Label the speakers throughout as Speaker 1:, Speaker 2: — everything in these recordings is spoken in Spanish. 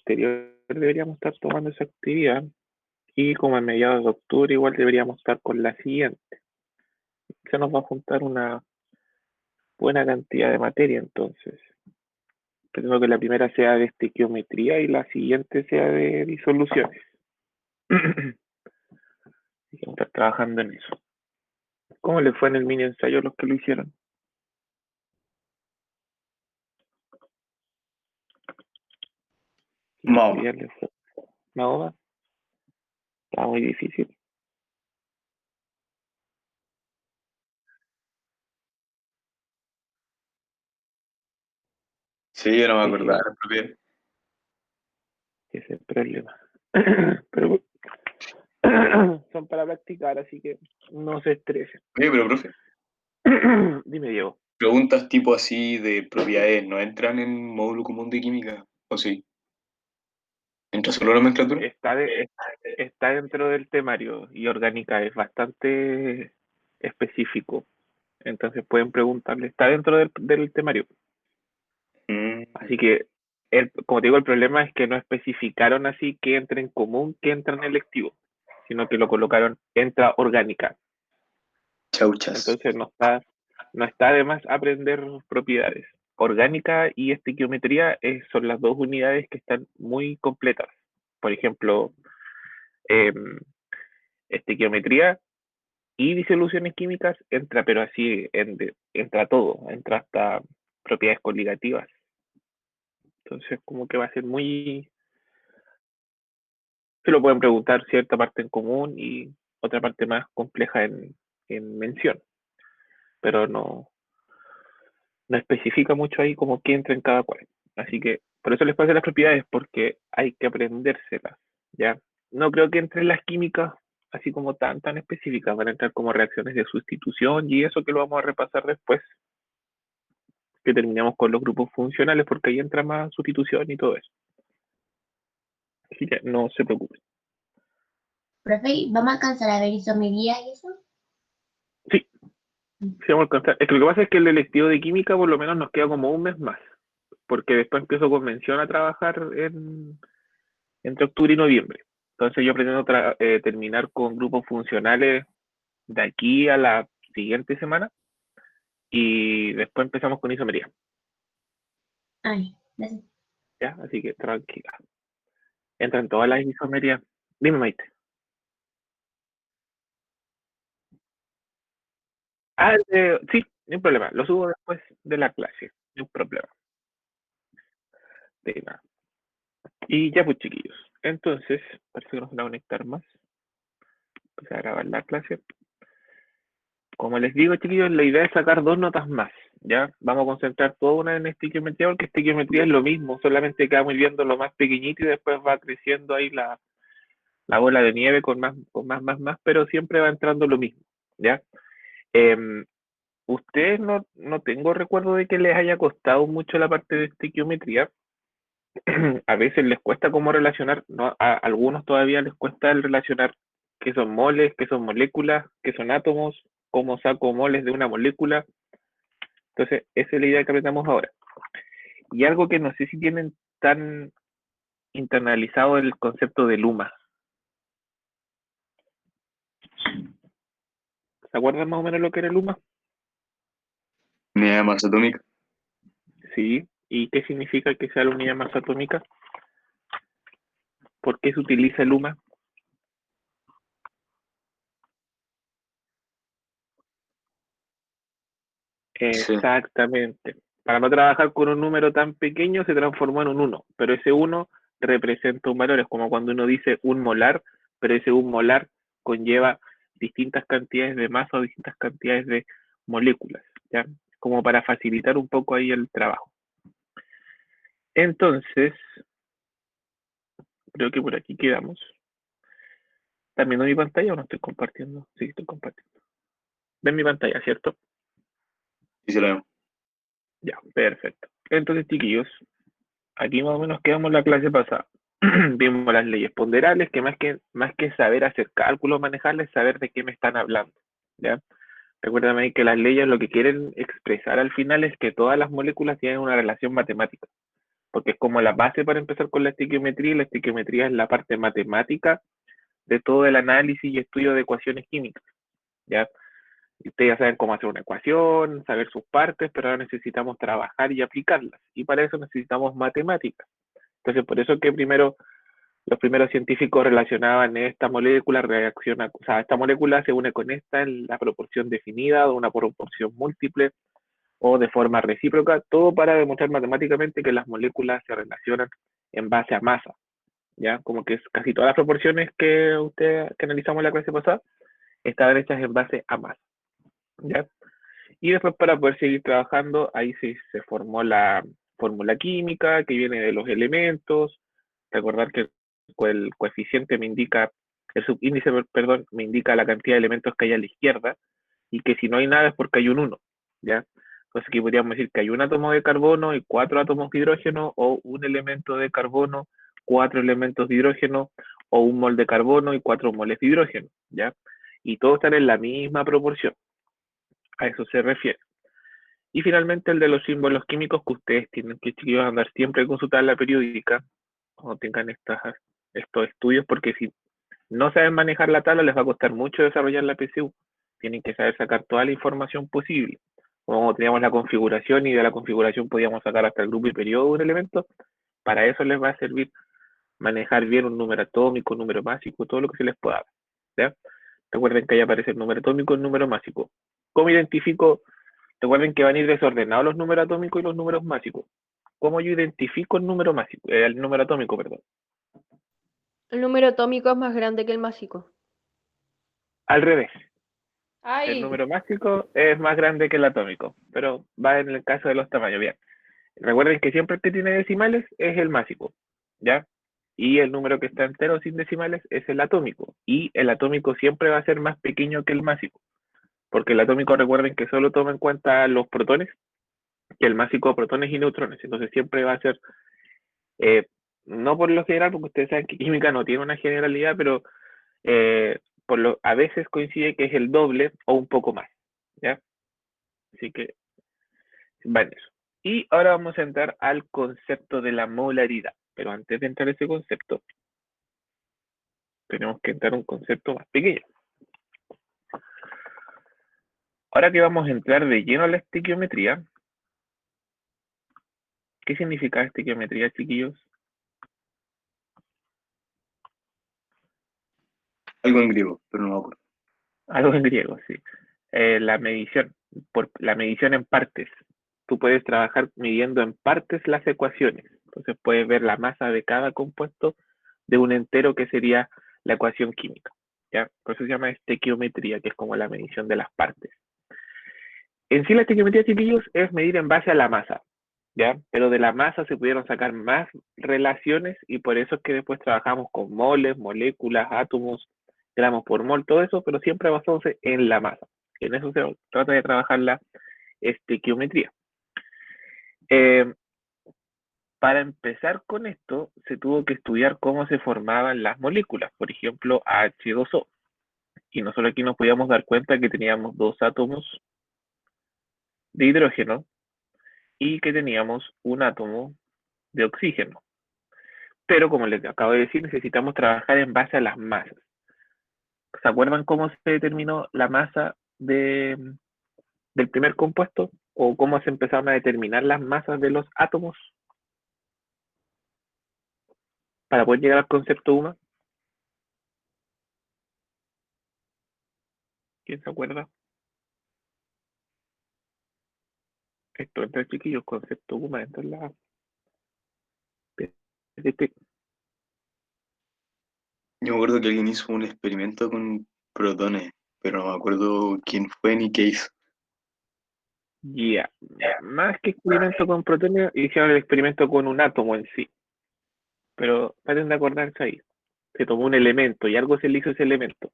Speaker 1: anterior deberíamos estar tomando esa actividad y como a mediados de octubre igual deberíamos estar con la siguiente. Se nos va a juntar una buena cantidad de materia entonces. Pretendo que la primera sea de estequiometría y la siguiente sea de disoluciones. Y vamos a estar trabajando en eso. ¿Cómo les fue en el mini ensayo a los que lo hicieron? ¿Qué
Speaker 2: Mahoma.
Speaker 1: material les fue? ¿Mahoma? Está muy difícil.
Speaker 2: Sí, yo no me
Speaker 1: Sí,
Speaker 2: acordaba de la propiedad.
Speaker 1: ese es el problema. Pero son para practicar, así que no se estresen.
Speaker 2: Oye, pero profe,
Speaker 1: Dime, Diego.
Speaker 2: preguntas tipo así de propiedades no entran en módulo común de química, ¿o sí? ¿Entra solo la nomenclatura?
Speaker 1: Está dentro del temario y orgánica es bastante específico. Entonces pueden preguntarle, está dentro del temario.
Speaker 2: Mm,
Speaker 1: Así que, como te digo, el problema es que no especificaron así que entra en común, que entra en electivo, sino que lo colocaron entra orgánica.
Speaker 2: chauchas.
Speaker 1: Entonces no está de más aprender propiedades. Orgánica y estequiometría son las dos unidades que están muy completas. Por ejemplo, eh, estequiometría y disoluciones químicas entra, pero así entra todo, entra hasta propiedades coligativas. Entonces, como que va a ser muy. Se lo pueden preguntar cierta parte en común y otra parte más compleja en mención, pero no especifica mucho ahí como qué entra en cada cual. Así que por eso les pasa las propiedades, porque hay que aprendérselas, ¿ya? No creo que entren las químicas así como tan específicas, van a entrar como reacciones de sustitución y eso que lo vamos a repasar después, que terminamos con los grupos funcionales, porque ahí entra más sustitución y todo eso. Así que no se preocupen.
Speaker 3: Profe, ¿vamos a alcanzar a ver isomería y eso?
Speaker 1: Sí, sí vamos a alcanzar. Es que lo que pasa es que el electivo de química por lo menos nos queda como un mes más, porque después empiezo convención a trabajar entre octubre y noviembre. Entonces yo pretendo terminar con grupos funcionales de aquí a la siguiente semana y después empezamos con isomería,
Speaker 3: Ay, gracias.
Speaker 1: ¿ya? Así que tranquila. Entran todas las isomerías. Dime, Maite. Sí, no hay problema. Lo subo después de la clase. No hay problema. De nada. Y ya pues, chiquillos. Entonces, parece que nos van a conectar más. Empezar a grabar la clase. Como les digo, chiquillos, la idea es sacar dos notas más, ¿ya? Vamos a concentrar toda una en estequiometría, porque estequiometría es lo mismo, solamente que vamos viendo lo más pequeñito y después va creciendo ahí la bola de nieve con más, pero siempre va entrando lo mismo, ¿ya? Eh, Ustedes no tengo recuerdo de que les haya costado mucho la parte de estequiometría. A veces les cuesta cómo relacionar, ¿no? A algunos todavía les cuesta el relacionar qué son moles, qué son moléculas, qué son átomos, cómo saco moles de una molécula. Entonces, esa es la idea que apretamos ahora. Y algo que no sé si tienen tan internalizado el concepto de luma. ¿Se acuerdan más o menos lo que era el luma?
Speaker 2: Unidad de masa atómica.
Speaker 1: Sí. ¿Y qué significa que sea la unidad más atómica? ¿Por qué se utiliza el luma?
Speaker 2: Sí.
Speaker 1: Exactamente. Para no trabajar con un número tan pequeño, se transformó en un uno, pero ese uno representa un valor. Es como cuando uno dice un molar, pero ese un molar conlleva distintas cantidades de masa o distintas cantidades de moléculas, ¿ya? Como para facilitar un poco ahí el trabajo. Entonces, creo que por aquí quedamos. ¿También en mi pantalla o no estoy compartiendo? Sí, estoy compartiendo. Ven mi pantalla, ¿cierto?
Speaker 2: Sí, se la vemos.
Speaker 1: Ya, perfecto. Entonces, chiquillos, aquí más o menos quedamos la clase pasada. Vimos las leyes ponderables, que más que saber hacer cálculos, manejarlas, saber de qué me están hablando, ¿ya? Recuérdame que las leyes lo que quieren expresar al final es que todas las moléculas tienen una relación matemática. porque es como la base para empezar con la estequiometría, y la estequiometría es la parte matemática de todo el análisis y estudio de ecuaciones químicas, ¿ya? Y ustedes ya saben cómo hacer una ecuación, saber sus partes, pero ahora necesitamos trabajar y aplicarlas, y para eso necesitamos matemáticas. Entonces, por eso que primero los primeros científicos relacionaban esta molécula, reacciona, o sea, esta molécula se une con esta en la proporción definida o una proporción múltiple o de forma recíproca, todo para demostrar matemáticamente que las moléculas se relacionan en base a masa, ¿ya? Como que casi todas las proporciones que analizamos en la clase pasada estaban hechas en base a masa, ¿ya? Y después para poder seguir trabajando, ahí se formó la fórmula química que viene de los elementos. Recordar que el coeficiente me indica, el subíndice, perdón, me indica la cantidad de elementos que hay a la izquierda y que si no hay nada es porque hay un 1, ¿ya? Entonces aquí podríamos decir que hay un átomo de carbono y 4 átomos de hidrógeno, o un elemento de carbono, 4 elementos de hidrógeno, o un mol de carbono y 4 moles de hidrógeno, ¿ya? Y todos están en la misma proporción. A eso se refiere. Y finalmente el de los símbolos químicos que ustedes tienen que, chiquillos, andar siempre a consultar la periódica cuando tengan estos estudios, porque si no saben manejar la tabla les va a costar mucho desarrollar la PCU. Tienen que saber sacar toda la información posible. Como teníamos la configuración y de la configuración podíamos sacar hasta el grupo y periodo de un elemento, para eso les va a servir manejar bien un número atómico, un número másico, todo lo que se les pueda dar, ¿ya? Recuerden que ahí aparece el número atómico y el número másico. ¿Cómo identifico? Recuerden que van a ir desordenados los números atómicos y los números másicos. ¿Cómo yo identifico el número másico? El número atómico, perdón.
Speaker 4: El número atómico es más grande que el másico.
Speaker 1: Al revés. El
Speaker 4: ¡Ay!
Speaker 1: número másico es más grande que el atómico, pero va en el caso de los tamaños. Bien. Recuerden que siempre el que tiene decimales es el másico, ¿ya? Y el número que está entero sin decimales es el atómico. Y el atómico siempre va a ser más pequeño que el másico, porque el atómico, recuerden que solo toma en cuenta los protones, que el másico protones y neutrones. Entonces siempre va a ser, eh, no por lo general, porque ustedes saben que química no tiene una generalidad, pero a veces coincide que es el doble o un poco más, ¿ya? Así que va en eso. Y ahora vamos a entrar al concepto de la molaridad. Pero antes de entrar a ese concepto, tenemos que entrar a un concepto más pequeño. Ahora que vamos a entrar de lleno a la estequiometría, ¿qué significa estequiometría, chiquillos?
Speaker 2: Algo en griego, pero no me acuerdo.
Speaker 1: Algo en griego, sí. La medición en partes. Tú puedes trabajar midiendo en partes las ecuaciones. Entonces puedes ver la masa de cada compuesto de un entero que sería la ecuación química, ¿ya? Por eso se llama estequiometría, que es como la medición de las partes. En sí la estequiometría, chiquillos, es medir en base a la masa, ¿ya? Pero de la masa se pudieron sacar más relaciones y por eso es que después trabajamos con moles, moléculas, átomos, gramos por mol, todo eso, pero siempre basándose en la masa. En eso se trata de trabajar la estequiometría. Eh, para empezar con esto, se tuvo que estudiar cómo se formaban las moléculas, por ejemplo, H2O. Y nosotros aquí nos podíamos dar cuenta que teníamos dos átomos de hidrógeno y que teníamos un átomo de oxígeno. Pero como les acabo de decir, necesitamos trabajar en base a las masas. ¿Se acuerdan cómo se determinó la masa del primer compuesto? ¿O cómo se empezaron a determinar las masas de los átomos para poder llegar al concepto 1? ¿Quién se acuerda? Esto entre chiquillos, concepto 1, esto es la...
Speaker 2: Yo me acuerdo que alguien hizo un experimento con protones, pero no me acuerdo quién fue ni qué hizo.
Speaker 1: Ya, más que experimento con protones, hicieron el experimento con un átomo en sí. Pero traten de acordarse ahí. Se tomó un elemento y algo se le hizo a ese elemento.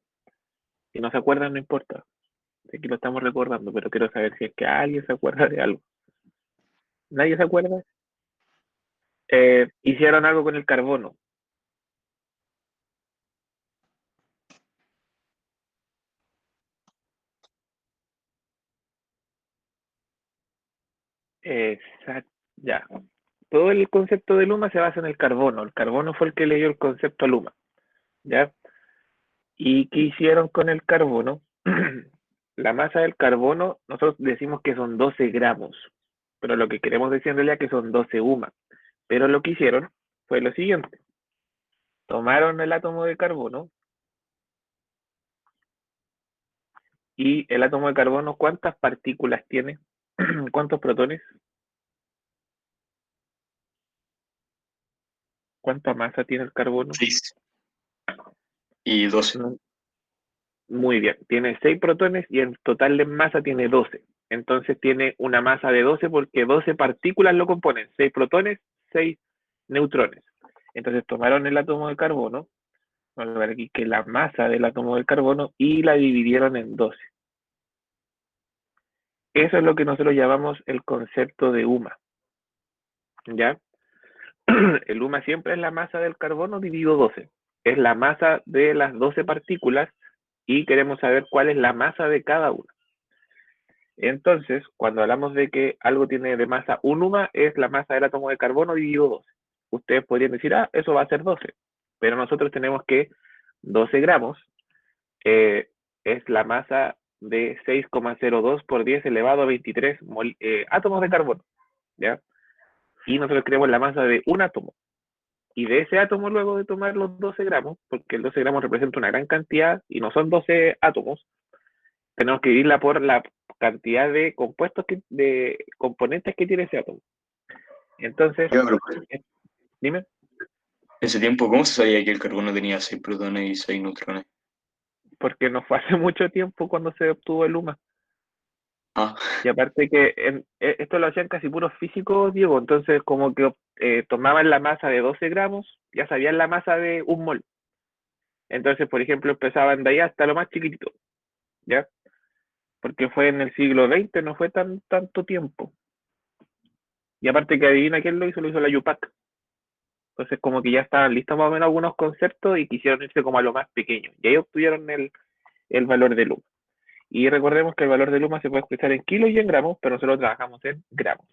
Speaker 1: Si no se acuerdan, no importa. Aquí lo estamos recordando, pero quiero saber si es que alguien se acuerda de algo. ¿Nadie se acuerda? Hicieron algo con el carbono. Exacto. Ya. todo el concepto de Luma se basa en el carbono. El carbono fue el que le dio el concepto a Luma, ¿ya? ¿Y qué hicieron con el carbono? La masa del carbono, nosotros decimos que son 12 gramos, pero lo que queremos decir en realidad es que son 12 UMA. Pero lo que hicieron fue lo siguiente. Tomaron el átomo de carbono y el átomo de carbono, ¿cuántas partículas tiene? ¿Cuántos protones? ¿Cuánta masa tiene el carbono?
Speaker 2: 6 y 12.
Speaker 1: Muy bien, tiene 6 protones y en total de masa tiene 12. Entonces tiene una masa de 12 porque 12 partículas lo componen, 6 protones, 6 neutrones. Entonces tomaron el átomo de carbono, vamos a ver aquí que la masa del átomo de carbono y la dividieron en 12. Eso es lo que nosotros llamamos el concepto de UMA. ¿Ya? El UMA siempre es la masa del carbono dividido 12. Es la masa de las 12 partículas y queremos saber cuál es la masa de cada una. Entonces, cuando hablamos de que algo tiene de masa un UMA, es la masa del átomo de carbono dividido 12. Ustedes podrían decir, eso va a ser 12. Pero nosotros tenemos que 12 gramos es la masa de 6,02 por 10 elevado a 23 átomos de carbono, ¿ya? Y nosotros queremos la masa de un átomo. Y de ese átomo, luego de tomar los 12 gramos, porque el 12 gramos representa una gran cantidad y no son 12 átomos, tenemos que dividirla por la cantidad de compuestos, de componentes que tiene ese átomo. Entonces,
Speaker 2: Ya, pero
Speaker 1: dime.
Speaker 2: en ese tiempo, ¿cómo se sabía que el carbono tenía 6 protones y 6 neutrones?
Speaker 1: Porque no fue hace mucho tiempo cuando se obtuvo el UMA.
Speaker 2: Ah,
Speaker 1: Y aparte que esto lo hacían casi puros físicos, Diego, entonces como que tomaban la masa de 12 gramos, ya sabían la masa de un mol. Entonces, por ejemplo, empezaban de ahí hasta lo más chiquitito, ¿ya? Porque fue en el siglo XX, no fue tanto tiempo. Y aparte que adivina quién lo hizo la Yupac. Entonces como que ya estaban listos más o menos algunos conceptos y quisieron irse como a lo más pequeño. Y ahí obtuvieron el valor de Luma. Y recordemos que el valor de Luma se puede expresar en kilos y en gramos, pero nosotros trabajamos en gramos.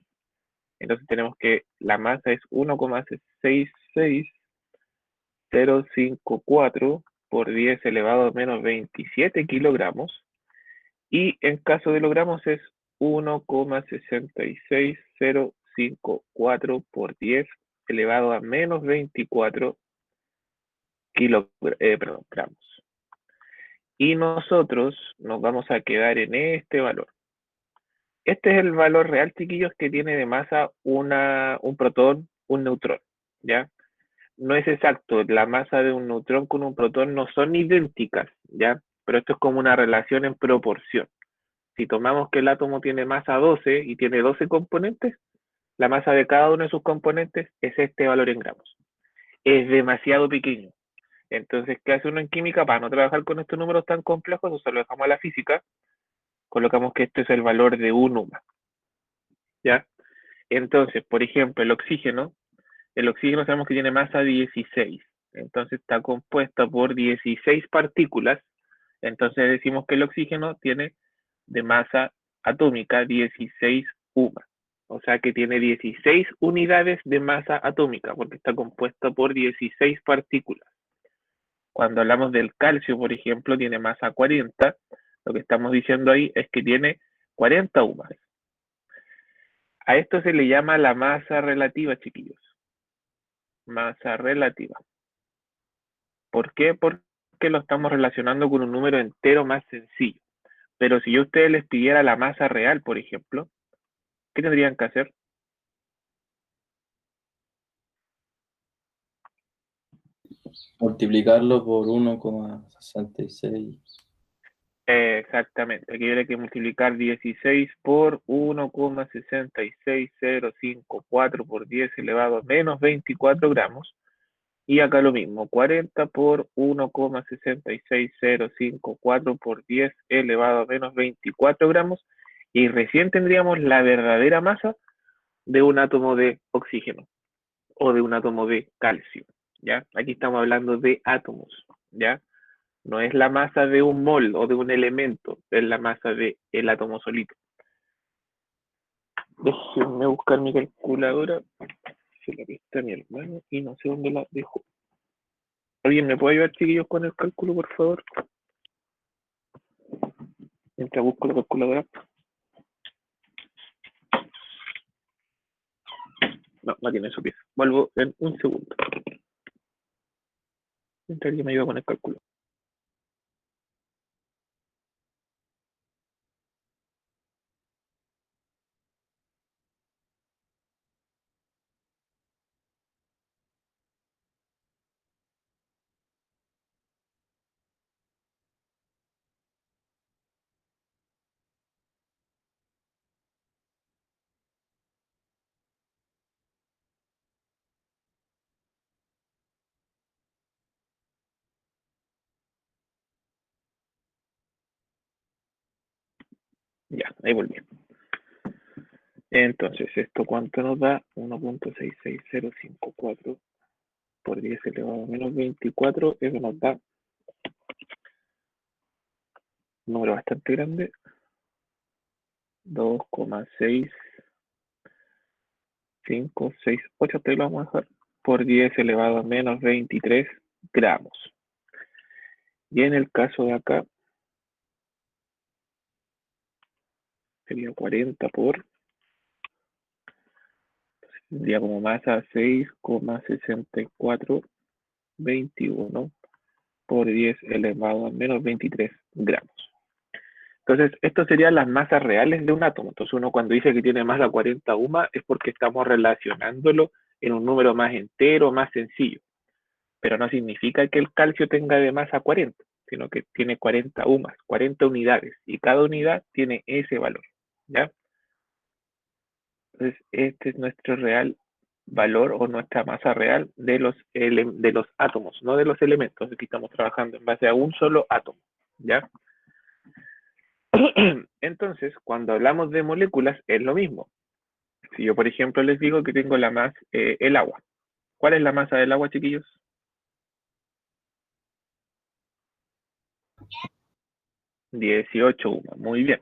Speaker 1: Entonces tenemos que la masa es 1,66054 por 10 elevado a menos 27 kilogramos. Y en caso de los gramos es 1,66054 por 10 elevado a menos 24 gramos. Y nosotros nos vamos a quedar en este valor. Este es el valor real, chiquillos, que tiene de masa un protón, un neutrón, ¿ya? No es exacto, la masa de un neutrón con un protón no son idénticas, ¿ya? Pero esto es como una relación en proporción. Si tomamos que el átomo tiene masa 12 y tiene 12 componentes, la masa de cada uno de sus componentes es este valor en gramos. Es demasiado pequeño. Entonces, ¿qué hace uno en química? Para no trabajar con estos números tan complejos, o sea, lo dejamos a la física, colocamos que esto es el valor de un UMA, ¿ya? Entonces, por ejemplo, el oxígeno sabemos que tiene masa 16, entonces está compuesta por 16 partículas, entonces decimos que el oxígeno tiene de masa atómica 16 UMA, o sea que tiene 16 unidades de masa atómica, porque está compuesta por 16 partículas. Cuando hablamos del calcio, por ejemplo, tiene masa 40, lo que estamos diciendo ahí es que tiene 40 UMA. A esto se le llama la masa relativa, chiquillos. Masa relativa. ¿Por qué? Porque lo estamos relacionando con un número entero más sencillo. Pero si yo a ustedes les pidiera la masa real, por ejemplo, ¿qué tendrían que hacer?
Speaker 5: Multiplicarlo por 1,66.
Speaker 1: Exactamente. Aquí habría que multiplicar 16 por 1,66054 por 10 elevado a menos 24 gramos. Y acá lo mismo, 40 por 1,66054 por 10 elevado a menos 24 gramos. Y recién tendríamos la verdadera masa de un átomo de oxígeno o de un átomo de calcio, ¿ya? Aquí estamos hablando de átomos, ¿ya? No es la masa de un mol o de un elemento, es la masa del átomo solito. Déjenme buscar mi calculadora. se la presté a mi hermano y no sé dónde la dejó. ¿Alguien me puede ayudar, chiquillos, con el cálculo, por favor? Mientras busco la calculadora. No tiene su pieza. Vuelvo en un segundo. Mientras alguien me ayuda con el cálculo. Ya, ahí volví. Entonces, ¿esto cuánto nos da? 1.66054 por 10 elevado a menos 24. Eso nos da un número bastante grande. 2,6568, te lo vamos a dejar, por 10 elevado a menos 23 gramos. Y en el caso de acá, sería 40 por, tendría como masa 6,6421 por 10 elevado a menos 23 gramos. Entonces, estas serían las masas reales de un átomo. Entonces, uno cuando dice que tiene masa 40 UMA es porque estamos relacionándolo en un número más entero, más sencillo. Pero no significa que el calcio tenga de masa 40, sino que tiene 40 UMAs, 40 unidades, y cada unidad tiene ese valor, ¿ya? Entonces, este es nuestro real valor o nuestra masa real de los átomos, no de los elementos. Aquí estamos trabajando en base a un solo átomo, ¿ya? Entonces, cuando hablamos de moléculas, es lo mismo. Si yo, por ejemplo, les digo que tengo la masa, el agua. ¿Cuál es la masa del agua, chiquillos? 18 UMA, muy bien.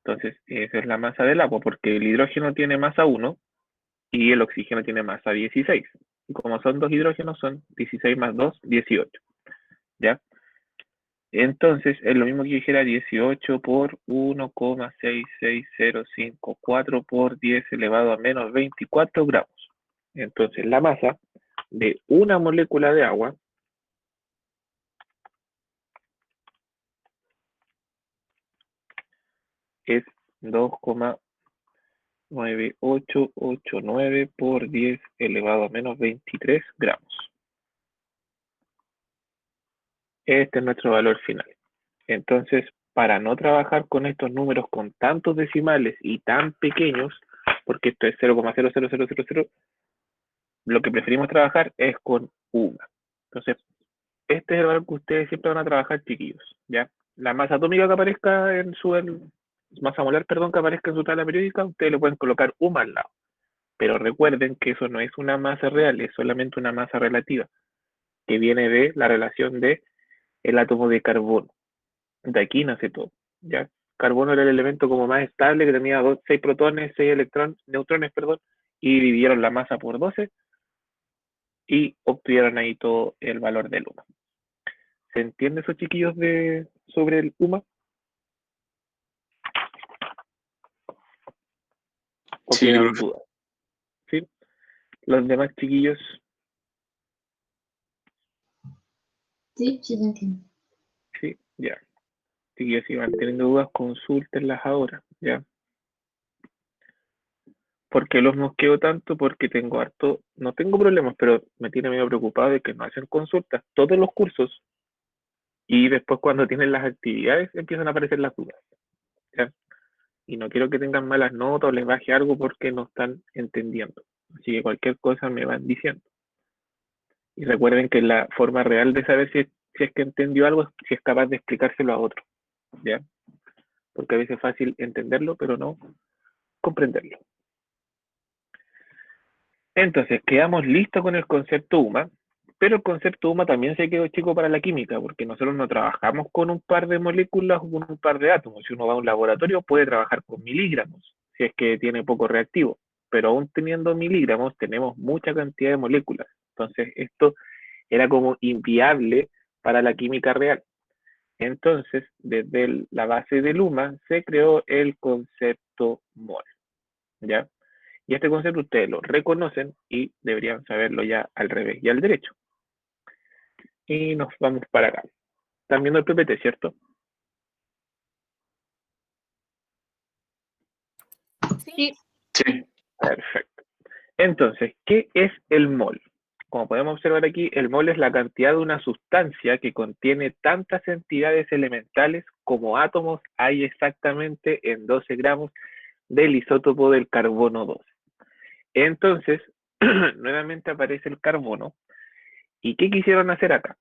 Speaker 1: Entonces, esa es la masa del agua, porque el hidrógeno tiene masa 1 y el oxígeno tiene masa 16. Y como son dos hidrógenos, son 16 más 2, 18. ¿Ya? Entonces, es lo mismo que yo dijera 18 por 1,66054 por 10 elevado a menos 24 gramos. Entonces, la masa de una molécula de agua es 2,9889 por 10 elevado a menos 23 gramos. Este es nuestro valor final. Entonces, para no trabajar con estos números con tantos decimales y tan pequeños, porque esto es 0,00000, lo que preferimos trabajar es con UMA. Entonces, este es el valor que ustedes siempre van a trabajar, chiquillos, ¿ya? La masa atómica que aparezca en su masa molar, perdón, que aparezca en su tabla periódica, ustedes le pueden colocar UMA al lado. Pero recuerden que eso no es una masa real, es solamente una masa relativa, que viene de la relación de el átomo de carbono. De aquí nace todo, ¿ya? Carbono era el elemento como más estable, que tenía 6 protones, 6 neutrones, perdón, y dividieron la masa por 12 y obtuvieron ahí todo el valor del UMA. ¿Se entiende eso, chiquillos, sobre el UMA? ¿O
Speaker 2: Sí,
Speaker 1: quedan
Speaker 2: profe.
Speaker 1: dudas? ¿Sí? Los demás chiquillos,
Speaker 3: Sí, sí se entiende.
Speaker 1: sí, ya. Chiquillos, si van teniendo dudas, consúltenlas ahora, ¿ya? ¿Por qué los mosqueo tanto? Porque tengo harto, no tengo problemas, pero me tiene medio preocupado de que no hacen consultas todos los cursos y después cuando tienen las actividades empiezan a aparecer las dudas, ¿ya? Y no quiero que tengan malas notas o les baje algo porque no están entendiendo. Así que cualquier cosa me van diciendo. Y recuerden que la forma real de saber si es que entendió algo es si es capaz de explicárselo a otro, ¿ya? Porque a veces es fácil entenderlo, pero no comprenderlo. Entonces, quedamos listos con el concepto UMA, pero el concepto UMA también se quedó chico para la química, porque nosotros no trabajamos con un par de moléculas o con un par de átomos. Si uno va a un laboratorio, puede trabajar con miligramos, si es que tiene poco reactivo. pero aún teniendo miligramos tenemos mucha cantidad de moléculas. Entonces esto era como inviable para la química real. Entonces, desde la base de Luma se creó el concepto mol, ¿ya? Y este concepto ustedes lo reconocen y deberían saberlo ya al revés y al derecho. Y nos vamos para acá. Están viendo el PPT, ¿cierto?
Speaker 4: Sí.
Speaker 2: Sí.
Speaker 1: Perfecto. Entonces, ¿qué es el mol? Como podemos observar aquí, el mol es la cantidad de una sustancia que contiene tantas entidades elementales como átomos hay exactamente en 12 gramos del isótopo del carbono 2. Entonces, nuevamente aparece el carbono. ¿Y qué quisieron hacer acá?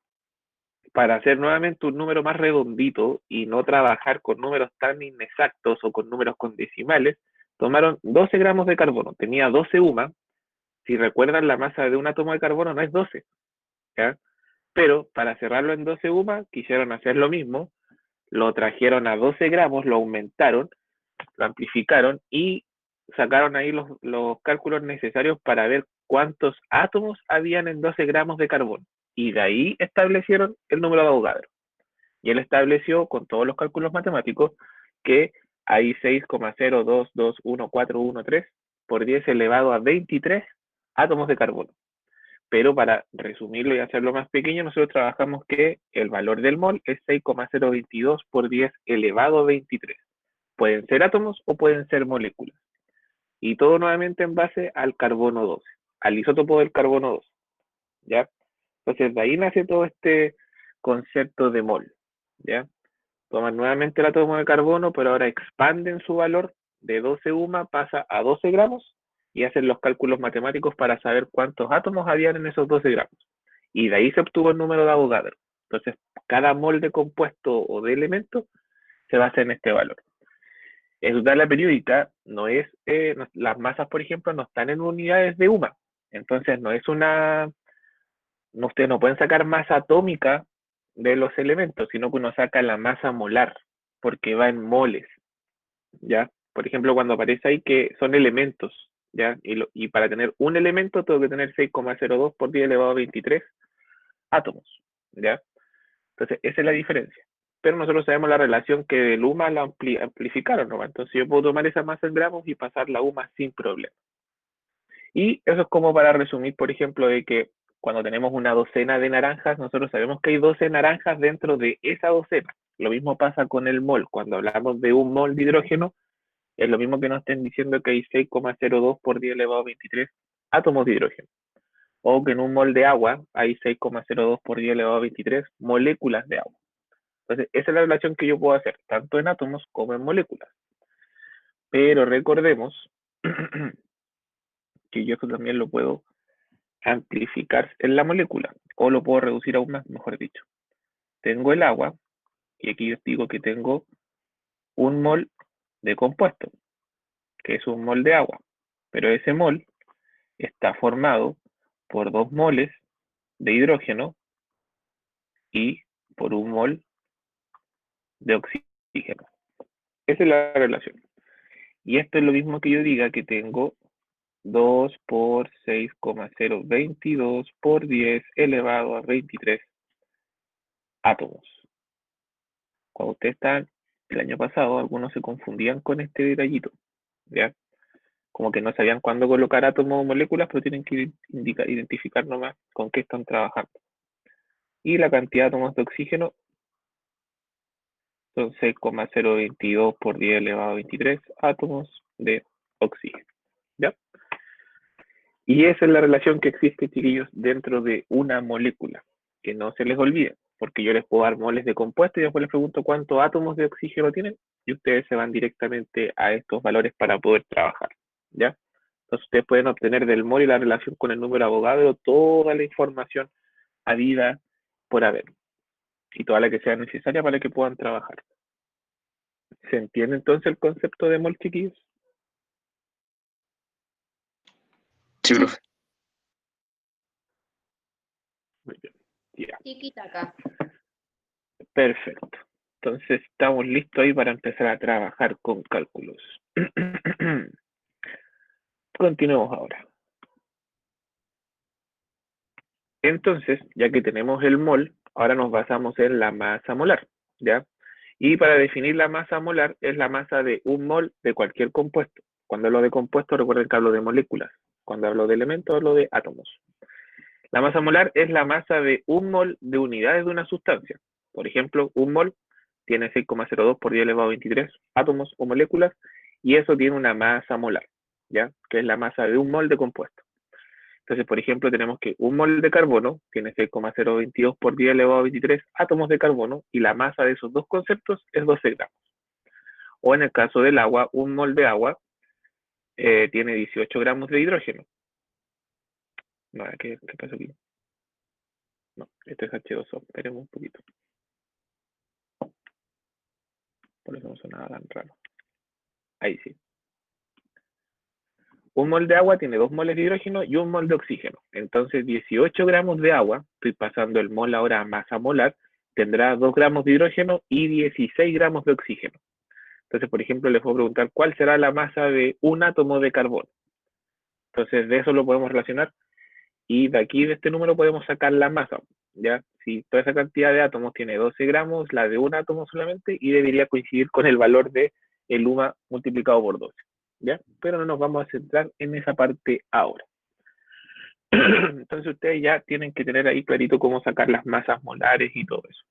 Speaker 1: Para hacer nuevamente un número más redondito y no trabajar con números tan inexactos o con números con decimales, tomaron 12 gramos de carbono. Tenía 12 UMA. Si recuerdan, la masa de un átomo de carbono no es 12, ¿ya? Pero para cerrarlo en 12 UMA, quisieron hacer lo mismo, lo trajeron a 12 gramos, lo aumentaron, lo amplificaron y sacaron ahí los cálculos necesarios para ver cuántos átomos habían en 12 gramos de carbono. Y de ahí establecieron el número de Avogadro. Y él estableció con todos los cálculos matemáticos que hay 6,02214113 por 10 elevado a 23 átomos de carbono. Pero para resumirlo y hacerlo más pequeño, nosotros trabajamos que el valor del mol es 6,022 por 10 elevado a 23. Pueden ser átomos o pueden ser moléculas. Y todo nuevamente en base al carbono 12, al isótopo del carbono 12. ¿Ya? Entonces de ahí nace todo este concepto de mol. ¿Ya? Toman nuevamente el átomo de carbono, pero ahora expanden su valor de 12 UMA, pasa a 12 gramos y hacen los cálculos matemáticos para saber cuántos átomos habían en esos 12 gramos. Y de ahí se obtuvo el número de Avogadro. Entonces, cada mol de compuesto o de elemento se basa en este valor. En su tabla periódica, no es, las masas, por ejemplo, no están en unidades de UMA. Entonces, no es una, no, ustedes no pueden sacar masa atómica de los elementos, sino que uno saca la masa molar, porque va en moles, ¿ya? Por ejemplo, cuando aparece ahí que son elementos, ¿ya? Y para tener un elemento tengo que tener 6,02 por 10 elevado a 23 átomos, ¿ya? Entonces, esa es la diferencia. Pero nosotros sabemos la relación que del UMA la amplificaron, ¿no? Entonces yo puedo tomar esa masa en gramos y pasar la UMA sin problema. Y eso es como para resumir, por ejemplo, de que cuando tenemos una docena de naranjas, nosotros sabemos que hay 12 naranjas dentro de esa docena. Lo mismo pasa con el mol. Cuando hablamos de un mol de hidrógeno, es lo mismo que nos estén diciendo que hay 6,02 por 10 elevado a 23 átomos de hidrógeno. O que en un mol de agua hay 6,02 por 10 elevado a 23 moléculas de agua. Entonces, esa es la relación que yo puedo hacer, tanto en átomos como en moléculas. Pero recordemos que yo eso también lo puedo amplificar en la molécula, o lo puedo reducir aún más, mejor dicho. Tengo el agua, y aquí yo digo que tengo un mol de compuesto, que es un mol de agua, pero ese mol está formado por 2 moles de hidrógeno y por un mol de oxígeno. Esa es la relación. Y esto es lo mismo que yo diga que tengo 2 por 6,022 por 10 elevado a 23 átomos. Cuando ustedes estaban el año pasado, algunos se confundían con este detallito, ¿ya? Como que no sabían cuándo colocar átomos o moléculas, pero tienen que identificar nomás con qué están trabajando. Y la cantidad de átomos de oxígeno son 6,022 por 10 elevado a 23 átomos de oxígeno, ¿ya? Y esa es la relación que existe, chiquillos, dentro de una molécula, que no se les olvide, porque yo les puedo dar moles de compuesto y después les pregunto cuántos átomos de oxígeno tienen y ustedes se van directamente a estos valores para poder trabajar, ¿ya? Entonces ustedes pueden obtener del mol y la relación con el número de Avogadro toda la información habida por haber y toda la que sea necesaria para que puedan trabajar. ¿Se entiende entonces el concepto de mol, chiquillos?
Speaker 2: Sí, profe.
Speaker 1: Muy bien, ya.
Speaker 4: Tiki-taka.
Speaker 1: Perfecto. Entonces estamos listos ahí para empezar a trabajar con cálculos. Continuemos ahora. Entonces, ya que tenemos el mol, ahora nos basamos en la masa molar, ¿ya? Y para definir la masa molar es la masa de un mol de cualquier compuesto. Cuando hablo de compuesto, recuerden que hablo de moléculas. Cuando hablo de elementos, hablo de átomos. La masa molar es la masa de un mol de unidades de una sustancia. Por ejemplo, un mol tiene 6,02 por 10 elevado a 23 átomos o moléculas, y eso tiene una masa molar, ¿ya? Que es la masa de un mol de compuesto. Entonces, por ejemplo, tenemos que un mol de carbono tiene 6,022 por 10 elevado a 23 átomos de carbono, y la masa de esos dos conceptos es 12 gramos. O en el caso del agua, un mol de agua tiene 18 gramos de hidrógeno. No, ¿qué pasó aquí? No, esto es H2O. Esperemos un poquito. Por eso no suena tan raro. Ahí sí. Un mol de agua tiene 2 moles de hidrógeno y un mol de oxígeno. Entonces, 18 gramos de agua, estoy pasando el mol ahora a masa molar, tendrá 2 gramos de hidrógeno y 16 gramos de oxígeno. Entonces, por ejemplo, les voy a preguntar cuál será la masa de un átomo de carbono. Entonces, de eso lo podemos relacionar, y de aquí, de este número, podemos sacar la masa, ¿ya? Si toda esa cantidad de átomos tiene 12 gramos, la de un átomo solamente, y debería coincidir con el valor de el UMA multiplicado por 12, ¿ya? Pero no nos vamos a centrar en esa parte ahora. Entonces ustedes ya tienen que tener ahí clarito cómo sacar las masas molares y todo eso.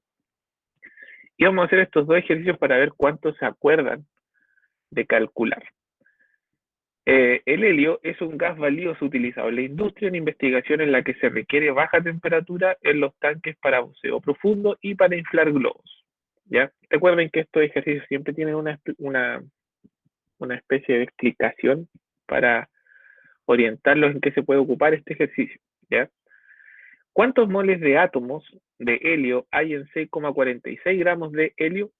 Speaker 1: Y vamos a hacer estos dos ejercicios para ver cuánto se acuerdan de calcular. El helio es un gas valioso utilizado en la industria en investigación en la que se requiere baja temperatura en los tanques para buceo profundo y para inflar globos, ¿ya? Recuerden que estos ejercicios siempre tienen una especie de explicación para orientarlos en qué se puede ocupar este ejercicio, ¿ya? ¿Cuántos moles de átomos de helio hay en 6,46 gramos de helio?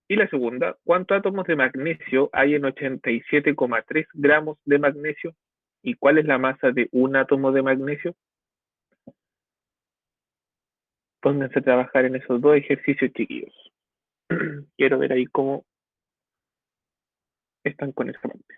Speaker 1: Y la segunda, ¿cuántos átomos de magnesio hay en 87,3 gramos de magnesio? ¿Y cuál es la masa de un átomo de magnesio? Pónganse a trabajar en esos dos ejercicios, chiquillos. Quiero ver ahí cómo están con esa parte.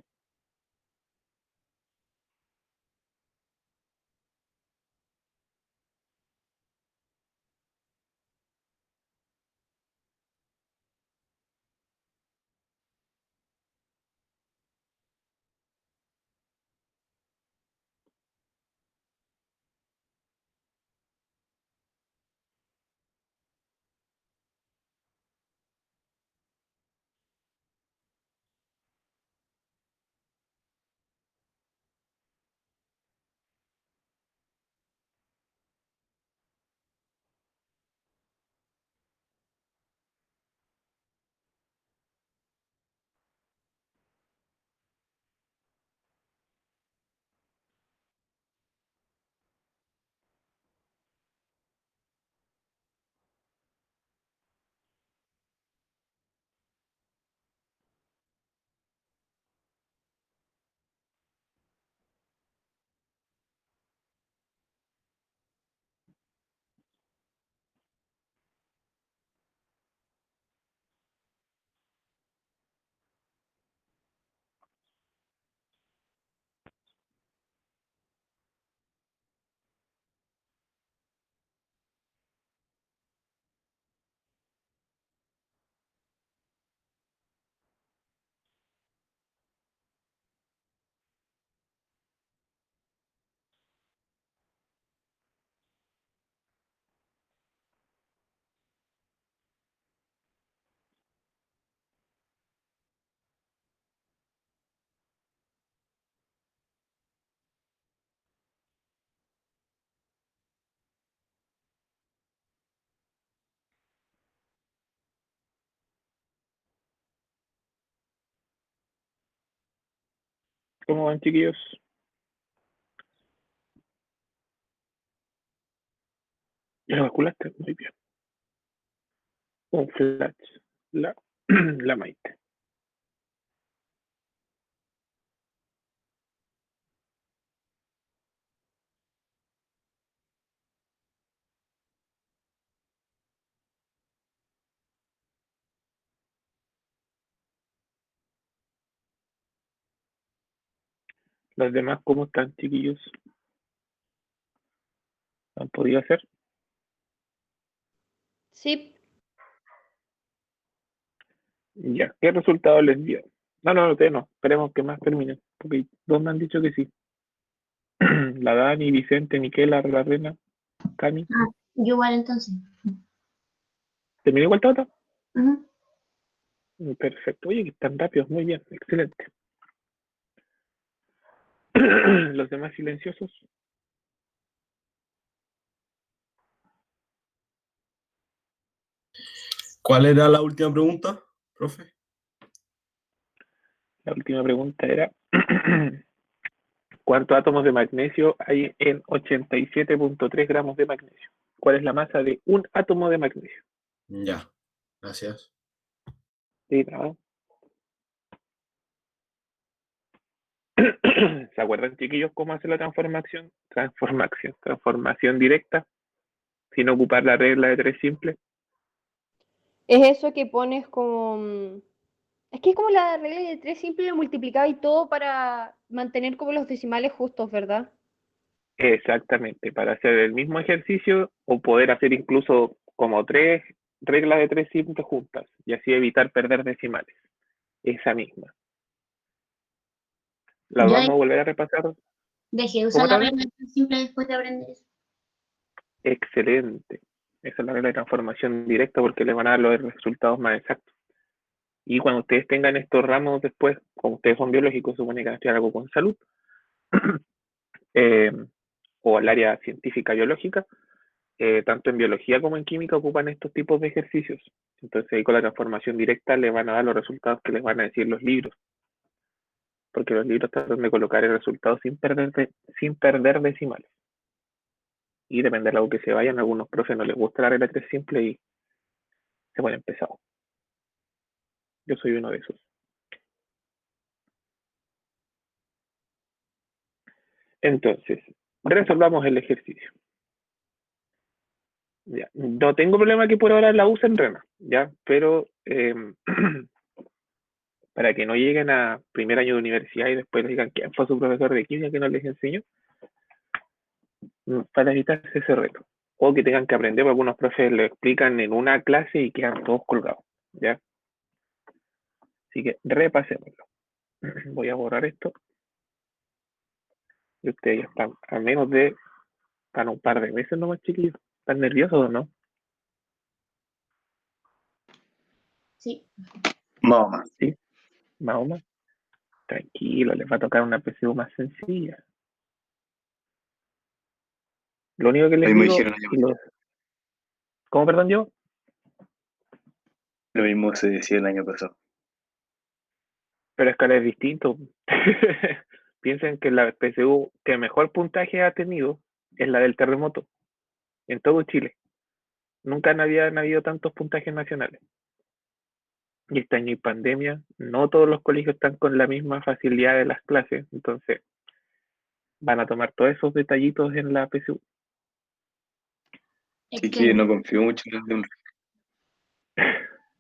Speaker 1: ¿Cómo van, chiquillos? ¿Ya lo calculaste? Muy bien. Un flash. La, la Maite. Los demás, ¿cómo están, chiquillos? ¿Han podido hacer?
Speaker 4: Sí,
Speaker 1: Ya. ¿Qué resultado les dio? No, ustedes no. Esperemos que más terminen. Porque dos me han dicho que sí. La Dani, Vicente, Miquela, la Rena, Cami.
Speaker 3: Ah, yo igual entonces.
Speaker 1: ¿Terminó igual Tata?
Speaker 3: Ujú.
Speaker 1: Perfecto. Oye, que están rápidos. Muy bien. Excelente. Los demás silenciosos.
Speaker 6: ¿Cuál era la última pregunta, profe?
Speaker 1: La última pregunta era: ¿cuántos átomos de magnesio hay en 87.3 gramos de magnesio? ¿Cuál es la masa de un átomo de magnesio?
Speaker 6: Ya, gracias.
Speaker 1: Sí, ¿no? ¿Se acuerdan, chiquillos, cómo hacer la transformación? Transformación directa, sin ocupar la regla de tres simples.
Speaker 4: es eso que pones como... Es que es como la regla de tres simple, lo multiplicaba y todo para mantener como los decimales justos, ¿verdad?
Speaker 1: Exactamente, para hacer el mismo ejercicio o poder hacer incluso como tres reglas de tres simples juntas y así evitar perder decimales. Esa misma. La
Speaker 3: Yo
Speaker 1: vamos a volver a repasar.
Speaker 3: dejé de usar
Speaker 1: ¿Cómo
Speaker 3: la
Speaker 1: también?
Speaker 3: regla tan simple después de aprender eso.
Speaker 1: Excelente. Esa es la regla de transformación directa porque les van a dar los resultados más exactos. Y cuando ustedes tengan estos ramos después, como ustedes son biológicos, supone que van a estudiar algo con salud, eh, o al área científica biológica, tanto en biología como en química ocupan estos tipos de ejercicios. Entonces ahí con la transformación directa les van a dar los resultados que les van a decir los libros, porque los libros tratan de colocar el resultado sin perder decimales. Y depende de lo que se vayan, a algunos profes no les gusta la regla 3 simple y se ponen pesados. Yo soy uno de esos. Entonces, resolvamos el ejercicio. Ya. No tengo problema que por ahora la usen Rena, ¿ya? Pero para que no lleguen a primer año de universidad y después digan quién fue su profesor de química que no les enseñó, para evitarse ese reto. O que tengan que aprender, porque algunos profes lo explican en una clase y quedan todos colgados, ¿ya? Así que repasémoslo. Voy a borrar esto. Y ustedes ya están a menos de, para un par de meses nomás, chiquillos. ¿Están nerviosos o no?
Speaker 3: Sí.
Speaker 2: Más.
Speaker 1: Sí, más o menos. Tranquilo, les va a tocar una PSU más sencilla. Lo único que
Speaker 2: Lo
Speaker 1: les
Speaker 2: mismo
Speaker 1: digo,
Speaker 2: dijeron año pasado.
Speaker 1: ¿cómo perdón yo?
Speaker 2: Lo mismo se decía el año pasado.
Speaker 1: Pero es que ahora es distinto. Piensen que la PSU que mejor puntaje ha tenido es la del terremoto en todo Chile. Nunca han habido tantos puntajes nacionales. Y este año hay pandemia, no todos los colegios están con la misma facilidad de las clases, entonces van a tomar todos esos detallitos en la PSU.
Speaker 2: Así que
Speaker 3: Excelente.
Speaker 2: no confío mucho en el de un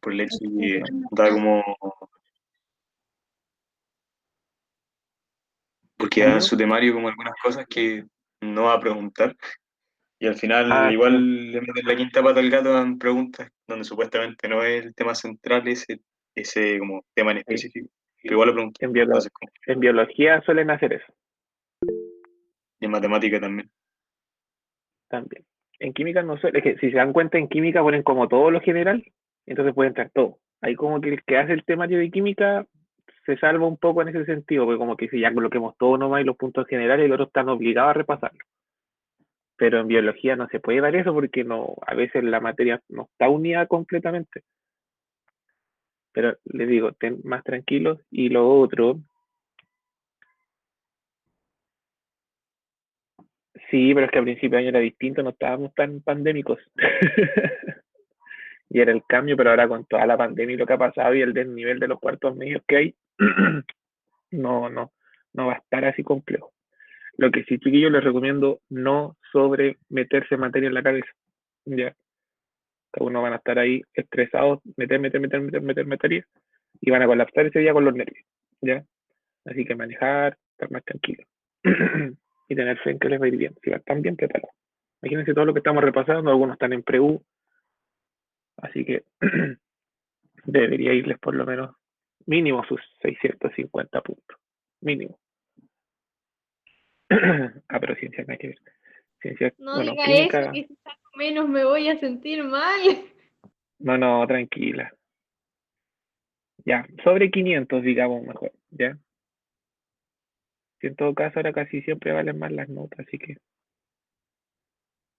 Speaker 2: por el hecho de que
Speaker 3: Excelente.
Speaker 2: da como. Porque
Speaker 1: ¿Cómo
Speaker 2: da en
Speaker 1: yo?
Speaker 2: su temario como algunas cosas que no va a preguntar. Y al final
Speaker 1: Ah, sí,
Speaker 2: igual le meten la quinta pata al gato en preguntas donde supuestamente no es el tema central ese como tema en
Speaker 1: sí.
Speaker 2: específico. Pero igual lo preguntan.
Speaker 1: En,
Speaker 2: Entonces, como,
Speaker 1: en biología suelen hacer eso
Speaker 2: y en matemática también.
Speaker 1: también. En química no suele, es que si se dan cuenta en química ponen como todo lo general, entonces puede entrar todo. Ahí como que el que hace el temario de química se salva un poco en ese sentido, porque como que si ya coloquemos todo nomás y los puntos generales y los otros están obligados a repasarlo. Pero en biología no se puede dar eso porque no, a veces la materia no está unida completamente. Pero les digo, estén más tranquilos. Y lo otro, sí, pero es que a principio de año era distinto, no estábamos tan pandémicos. Y era el cambio, pero ahora con toda la pandemia y lo que ha pasado y el desnivel de los cuartos medios que hay, no va a estar así complejo. Lo que sí, chiquillos, les recomiendo no sobre meterse materia en la cabeza. Ya, cada uno van a estar ahí estresados, meter materia, y van a colapsar ese día con los nervios. ¿Ya? Así que manejar, estar más tranquilos. Y tener fe en que les va a ir bien, si están bien preparados. Imagínense todo lo que estamos repasando, algunos están en pre-U, así que debería irles por lo menos mínimo sus 650 puntos. Mínimo. Pero ciencia nada que ver. Ciencia,
Speaker 4: No
Speaker 1: bueno,
Speaker 4: diga eso,
Speaker 1: química,
Speaker 4: que si saco menos me voy a sentir mal.
Speaker 1: no, tranquila. Ya, sobre 500, digamos mejor, ¿ya? Que en todo caso ahora casi siempre valen más las notas, así que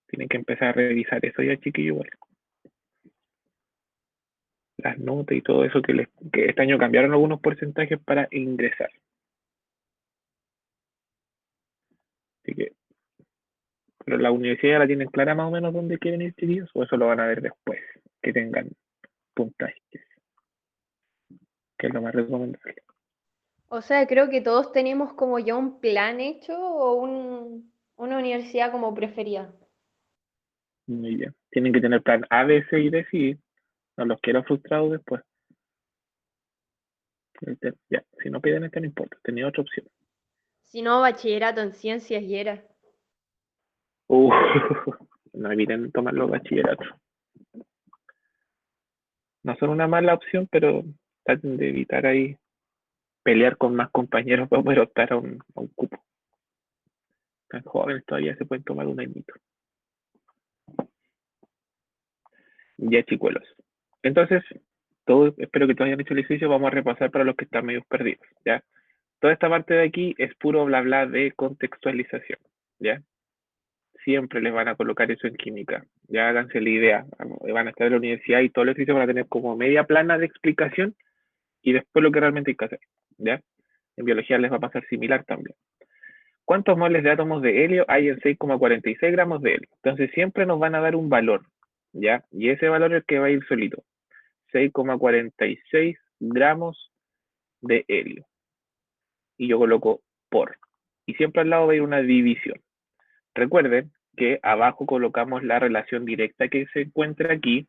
Speaker 1: tienen que empezar a revisar eso ya, chiquillos, igual. Las notas y todo eso que este año cambiaron algunos porcentajes para ingresar. Así que, pero la universidad ya la tienen clara más o menos dónde quieren ir, chiquillos, o eso lo van a ver después, que tengan puntajes, que es lo más recomendable.
Speaker 4: O sea, creo que todos tenemos como ya un plan hecho o una universidad como preferida.
Speaker 1: Muy bien. Tienen que tener plan A, B, C y D, sí. No los quiero frustrados después. Ya, si no piden esto no importa, tenía otra opción.
Speaker 4: Si no, bachillerato en ciencias y era.
Speaker 1: Uh, no eviten tomar los bachilleratos. No son una mala opción, pero traten de evitar ahí pelear con más compañeros para poder optar a un cupo. Tan jóvenes todavía se pueden tomar un añito. Ya, chicuelos. Entonces, espero que todos hayan hecho el ejercicio. Vamos a repasar para los que están medio perdidos, ¿ya? Toda esta parte de aquí es puro bla bla de contextualización, ¿ya? Siempre les van a colocar eso en química. Ya háganse la idea. Van a estar en la universidad y todo el ejercicio van a tener como media plana de explicación y después lo que realmente hay que hacer, ¿ya? En biología les va a pasar similar también. ¿Cuántos moles de átomos de helio hay en 6,46 gramos de helio? Entonces siempre nos van a dar un valor, ¿ya? Y ese valor es el que va a ir solito. 6,46 gramos de helio. Y yo coloco por. Y siempre al lado va a ir una división. Recuerden que abajo colocamos la relación directa que se encuentra aquí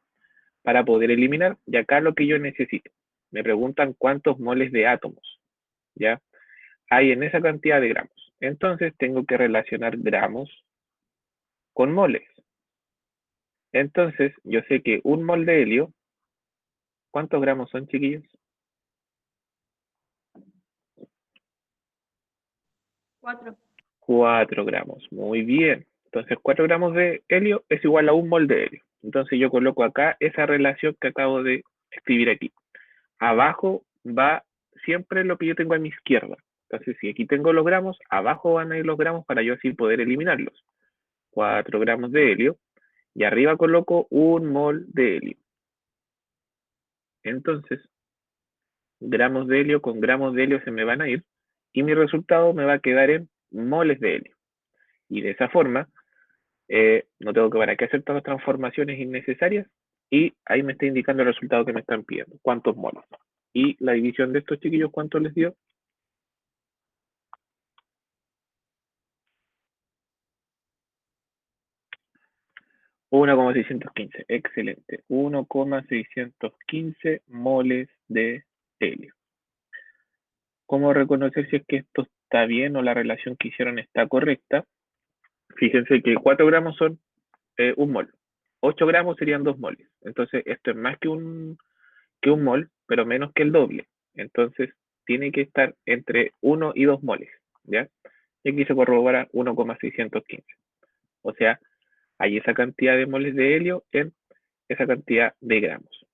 Speaker 1: para poder eliminar. Y acá lo que yo necesito. Me preguntan cuántos moles de átomos, ¿ya? Hay en esa cantidad de gramos. Entonces tengo que relacionar gramos con moles. Entonces yo sé que un mol de helio, ¿cuántos gramos son, chiquillos?
Speaker 4: 4.
Speaker 1: 4 gramos. Muy bien. Entonces 4 gramos de helio es igual a un mol de helio. Entonces yo coloco acá esa relación que acabo de escribir aquí. Abajo va siempre lo que yo tengo a mi izquierda. Entonces si aquí tengo los gramos, abajo van a ir los gramos para yo así poder eliminarlos. 4 gramos de helio. Y arriba coloco un mol de helio. Entonces, gramos de helio con gramos de helio se me van a ir. Y mi resultado me va a quedar en moles de helio. Y de esa forma, no tengo que para qué hacer todas las transformaciones innecesarias. Y ahí me está indicando el resultado que me están pidiendo. ¿Cuántos moles? Y la división de estos chiquillos, ¿cuánto les dio? 1,615. Excelente. 1,615 moles de helio. ¿Cómo reconocer si es que esto está bien o la relación que hicieron está correcta? Fíjense que 4 gramos son un mol. 8 gramos serían 2 moles. Entonces, esto es más que un mol, pero menos que el doble. Entonces, tiene que estar entre 1 y 2 moles, ¿ya? Y aquí se corrobora 1,615. O sea, hay esa cantidad de moles de helio en esa cantidad de gramos.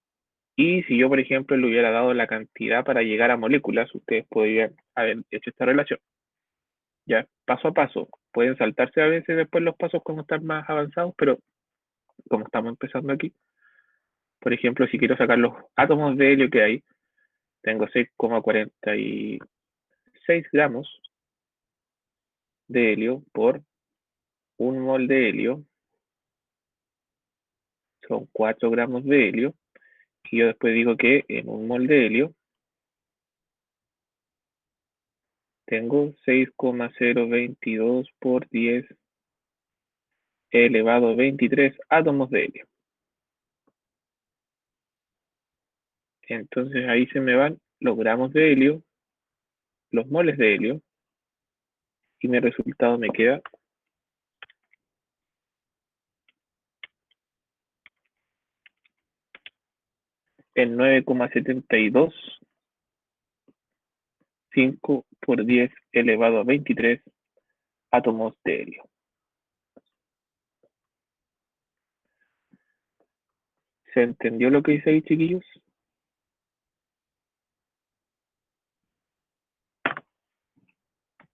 Speaker 1: Y si yo, por ejemplo, le hubiera dado la cantidad para llegar a moléculas, ustedes podrían haber hecho esta relación. Ya, paso a paso. Pueden saltarse a veces después los pasos cuando están más avanzados, pero como estamos empezando aquí, por ejemplo, si quiero sacar los átomos de helio que hay, tengo 6,46 gramos de helio por un mol de helio, son 4 gramos de helio, y yo después digo que en un mol de helio tengo 6,022 por 10 elevado a 23 átomos de helio. Entonces ahí se me van los gramos de helio, los moles de helio, Y mi resultado me queda en 9,72, 5 por 10 elevado a 23 átomos de helio. ¿Se entendió lo que dice ahí, chiquillos?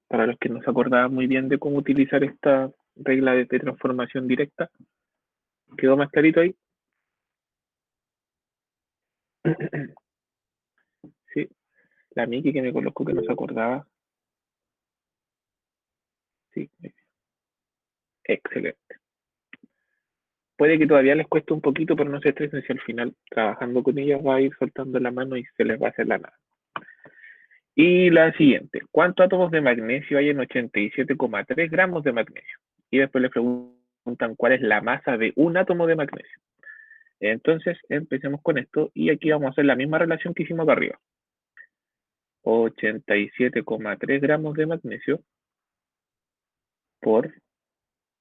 Speaker 1: Para los que no se acordaban muy bien de cómo utilizar esta regla de transformación directa, ¿quedó más clarito ahí? Sí, la Miki que me colocó que no se acordaba. Sí, excelente. Puede que todavía les cueste un poquito, pero no se estresen si al final trabajando con ellas va a ir soltando la mano y se les va a hacer la nada. Y la siguiente, ¿cuántos átomos de magnesio hay en 87,3 gramos de magnesio? Y después les preguntan cuál es la masa de un átomo de magnesio. Entonces, empecemos con esto y aquí vamos a hacer la misma relación que hicimos acá arriba. 87,3 gramos de magnesio por...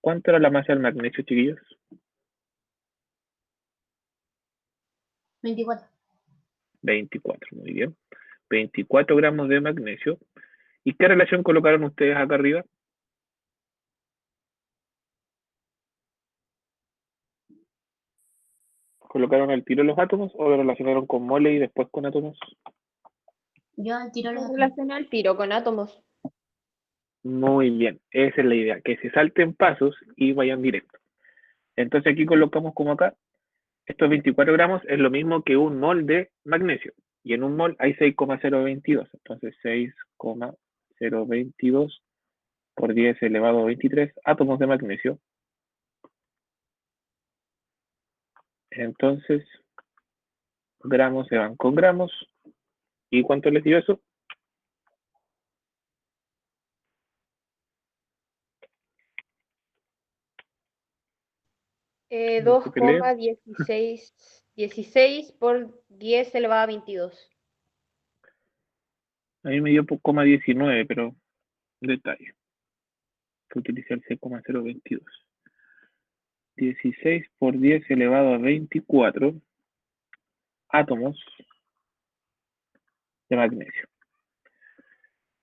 Speaker 1: ¿Cuánto era la masa del magnesio, chiquillos?
Speaker 3: 24.
Speaker 1: 24, muy bien. 24 gramos de magnesio. ¿Y qué relación colocaron ustedes acá arriba? ¿Colocaron al tiro los átomos o lo relacionaron con mole y después con átomos?
Speaker 3: Yo al tiro los
Speaker 4: Se
Speaker 3: átomos.
Speaker 4: relaciona al tiro con átomos.
Speaker 1: Muy bien, esa es la idea, que se salten pasos y vayan directo. Entonces aquí colocamos como acá, estos 24 gramos es lo mismo que un mol de magnesio. Y en un mol hay 6,022. Entonces 6,022 por 10 elevado a 23 átomos de magnesio. Entonces, gramos se van con gramos. ¿Y cuánto les dio eso? No se peleen.
Speaker 4: 2,16 por 10 elevado a 22.
Speaker 1: A mí me dio 0,19, pero detalle. Que utilicé el 6,022. 16 por 10 elevado a 24 átomos de magnesio.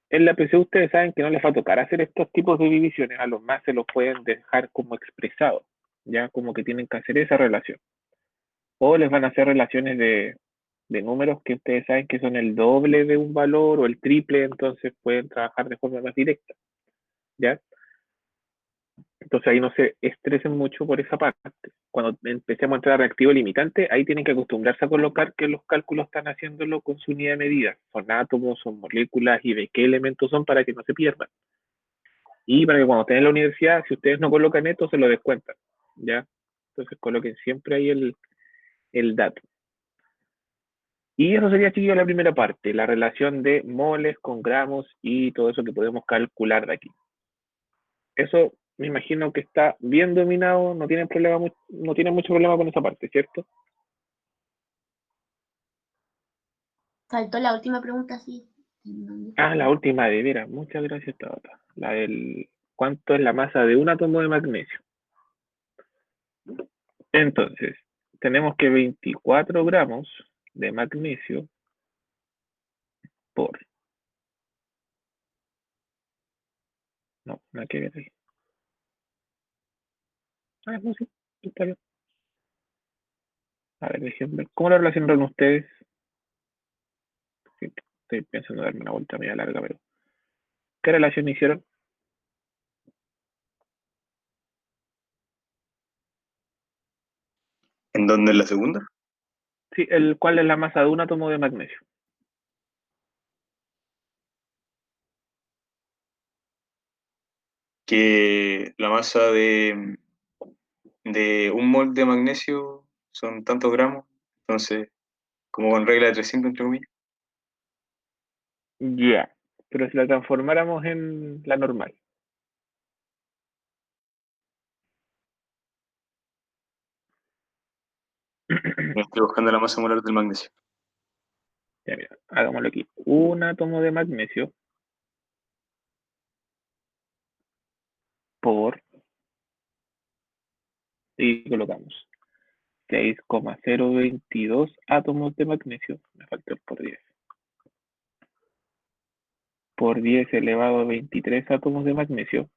Speaker 1: En la PC ustedes saben que no les va a tocar hacer estos tipos de divisiones, a los más se los pueden dejar como expresados, ya como que tienen que hacer esa relación. O les van a hacer relaciones de números que ustedes saben que son el doble de un valor o el triple, entonces pueden trabajar de forma más directa, ¿ya? Entonces ahí no se estresen mucho por esa parte. Cuando empecemos a entrar a reactivo limitante, ahí tienen que acostumbrarse a colocar que los cálculos están haciéndolo con su unidad de medida. Son átomos, son moléculas y de qué elementos son para que no se pierdan. Y para que cuando estén en la universidad, si ustedes no colocan esto, se lo descuentan, ¿ya? Entonces coloquen siempre ahí el dato. Y eso sería, chiquillos, la primera parte, la relación de moles con gramos y todo eso que podemos calcular de aquí. Eso me imagino que está bien dominado, no tienen no tienen mucho problema con esa parte, ¿cierto?
Speaker 3: Faltó la última pregunta, sí.
Speaker 1: Ah, la última de veras, muchas gracias, Tabata. La del ¿cuánto es la masa de un átomo de magnesio? Entonces, tenemos que 24 gramos de magnesio por... No, nada que ver ahí. Ah, no, sí, está bien. A ver, déjenme ver. ¿Cómo lo relacionaron ustedes? Sí, estoy pensando en darme una vuelta media larga, pero... ¿Qué relación hicieron?
Speaker 2: ¿En dónde es la segunda?
Speaker 1: Sí, ¿cuál es la masa de un átomo de magnesio?
Speaker 2: Que la masa de un mol de magnesio son tantos gramos, entonces, como con regla de 300 entre comillas.
Speaker 1: Ya, pero si la transformáramos en la normal.
Speaker 2: Me estoy buscando la masa molar del magnesio.
Speaker 1: Ya, mira, hagámoslo aquí. Un átomo de magnesio por, y colocamos 6,022 átomos de magnesio, me faltó el por 10, por 10 elevado a 23 átomos de magnesio,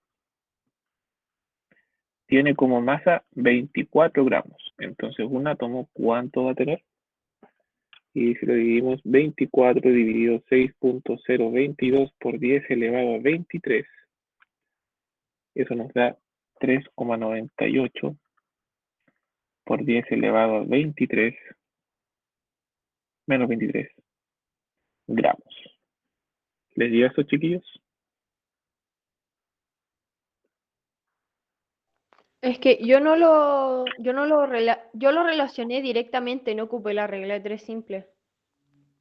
Speaker 1: tiene como masa 24 gramos. Entonces, un átomo, ¿cuánto va a tener? Y si lo dividimos 24 dividido 6,022 por 10 elevado a 23, eso nos da 3,98 por 10 elevado a 23 menos 23 gramos. ¿Les dio eso, chiquillos?
Speaker 4: Es que yo lo relacioné directamente, no ocupé la regla de 3 simple.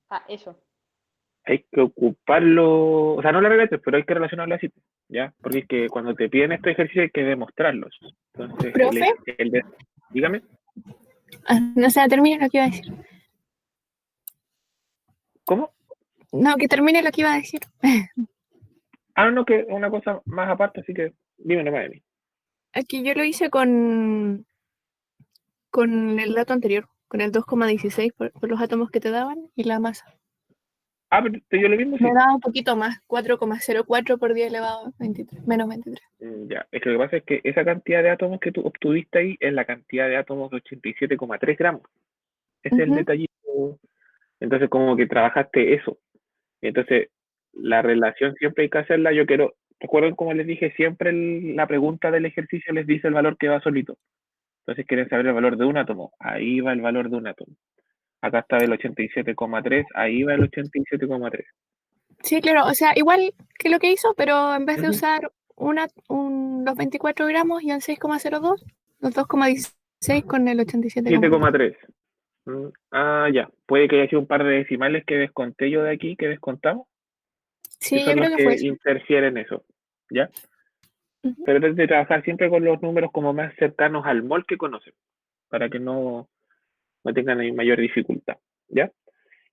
Speaker 4: Ah, eso.
Speaker 1: Hay que ocuparlo, o sea, no la regla, pero hay que relacionarlo así, ¿ya? Porque es que cuando te piden estos ejercicios hay que demostrarlos. Entonces,
Speaker 7: ¿Profe?
Speaker 1: dígame,
Speaker 7: No sé, termine lo que iba a decir.
Speaker 1: ¿cómo?
Speaker 7: No, que termine lo que iba a decir.
Speaker 1: Ah, no, que es una cosa más aparte, así que dime nomás de mí.
Speaker 7: Aquí yo lo hice con el dato anterior, con el 2,16 por los átomos que te daban y la masa.
Speaker 1: Ah, pero te dio lo mismo, sí.
Speaker 7: Me daba un poquito más, 4,04 por 10 elevado a 23, menos 23.
Speaker 1: Ya, es que lo que pasa es que esa cantidad de átomos que tú obtuviste ahí es la cantidad de átomos de 87,3 gramos. Ese es el
Speaker 7: Ujú.
Speaker 1: detallito. Entonces, como que trabajaste eso. Entonces, la relación siempre hay que hacerla. Recuerden como les dije, siempre la pregunta del ejercicio les dice el valor que va solito. Entonces, quieren saber el valor de un átomo. Ahí va el valor de un átomo. Acá está el 87,3, ahí va el 87,3.
Speaker 7: Sí, claro, o sea, igual que lo que hizo, pero en vez de
Speaker 1: Ujú.
Speaker 7: usar los 24 gramos y el 6,02, los 2,16 con el 87,3.
Speaker 1: 7,3. Ah, ya. Puede que haya sido un par de decimales que desconté yo de aquí, que descontamos, que
Speaker 7: Sí, yo
Speaker 1: son los
Speaker 7: creo que fue
Speaker 1: que
Speaker 7: eso.
Speaker 1: interfieren eso. ¿Ya?
Speaker 7: Ujú.
Speaker 1: Pero traten de trabajar siempre con los números como más cercanos al mol que conocen, para que no tengan ahí mayor dificultad. ¿Ya?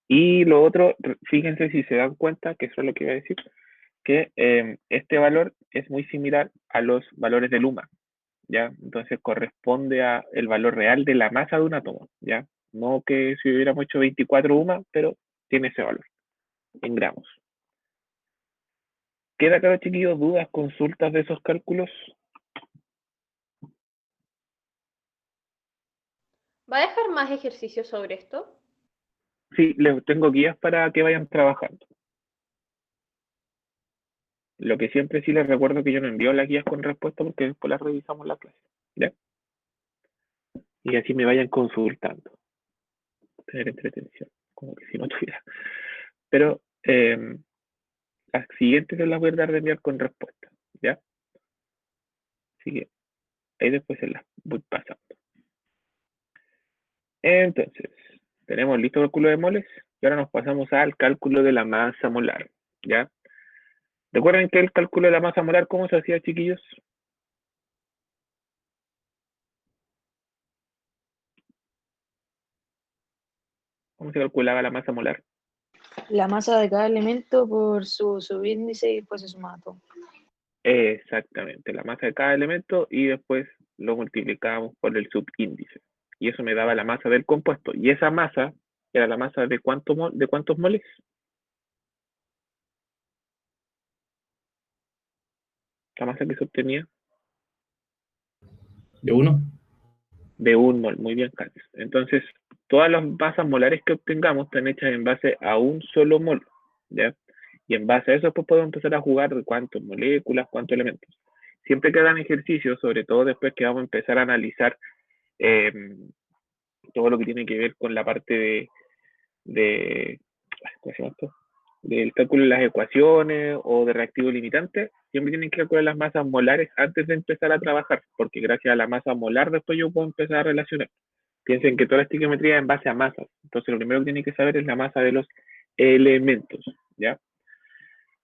Speaker 1: Y lo otro, fíjense si se dan cuenta, que eso es lo que iba a decir, que este valor es muy similar a los valores de Luma. ¿Ya? Entonces corresponde a el valor real de la masa de un átomo, ¿ya? No que si hubiéramos hecho 24 UMA, pero tiene ese valor en gramos. ¿Queda claro, chiquillos? ¿Dudas, consultas de esos cálculos?
Speaker 4: ¿Va a dejar más ejercicios sobre esto?
Speaker 1: Sí, les tengo guías para que vayan trabajando. Lo que siempre sí les recuerdo que yo no envío las guías con respuesta porque después las revisamos en la clase, ¿ya? Y así me vayan consultando. Tener entretención, como que si no tuviera. Pero las siguientes se las voy a dar de enviar con respuesta, ¿ya? Así que ahí después se las voy pasando. Entonces, tenemos listo el cálculo de moles y ahora nos pasamos al cálculo de la masa molar, ¿ya? ¿Recuerden que el cálculo de la masa molar, cómo se hacía, chiquillos? ¿Cómo se calculaba la masa molar?
Speaker 8: La masa de cada elemento por su subíndice y después se suma todo.
Speaker 1: Exactamente, la masa de cada elemento y después lo multiplicábamos por el subíndice. Y eso me daba la masa del compuesto. Y esa masa era la masa de cuántos moles? La masa que se obtenía
Speaker 5: ¿De uno?
Speaker 1: de un mol. Muy bien, Carlos. Entonces, todas las masas molares que obtengamos están hechas en base a un solo mol, ¿ya? Y en base a eso, pues podemos empezar a jugar de cuántas moléculas, cuántos elementos. Siempre quedan ejercicios, sobre todo después que vamos a empezar a analizar eh, todo lo que tiene que ver con la parte ¿cómo se llama esto? Del cálculo de las ecuaciones o de reactivo limitante, siempre tienen que calcular las masas molares antes de empezar a trabajar, porque gracias a la masa molar después yo puedo empezar a relacionar. Piensen que toda la estequiometría es en base a masas, entonces lo primero que tienen que saber es la masa de los elementos, ¿ya?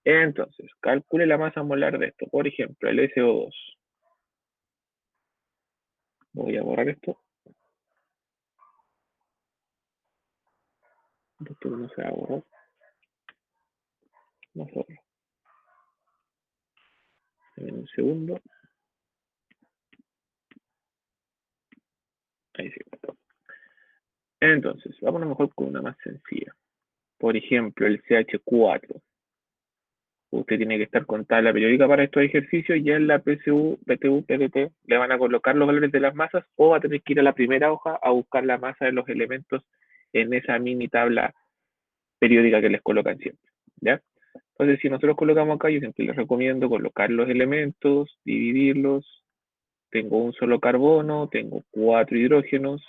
Speaker 1: Entonces, calcule la masa molar de esto, por ejemplo, el SO2. Voy a borrar esto. Esto no se va a borrar. No se borra. En un segundo. Entonces, vamos a lo mejor con una más sencilla. Por ejemplo, el CH4. Usted tiene que estar con tabla periódica para estos ejercicios y en la PSU, PTU, PDT le van a colocar los valores de las masas o va a tener que ir a la primera hoja a buscar la masa de los elementos en esa mini tabla periódica que les colocan siempre, ¿ya? Entonces, si nosotros colocamos acá, yo siempre les recomiendo colocar los elementos, dividirlos. Tengo un solo carbono, tengo 4 hidrógenos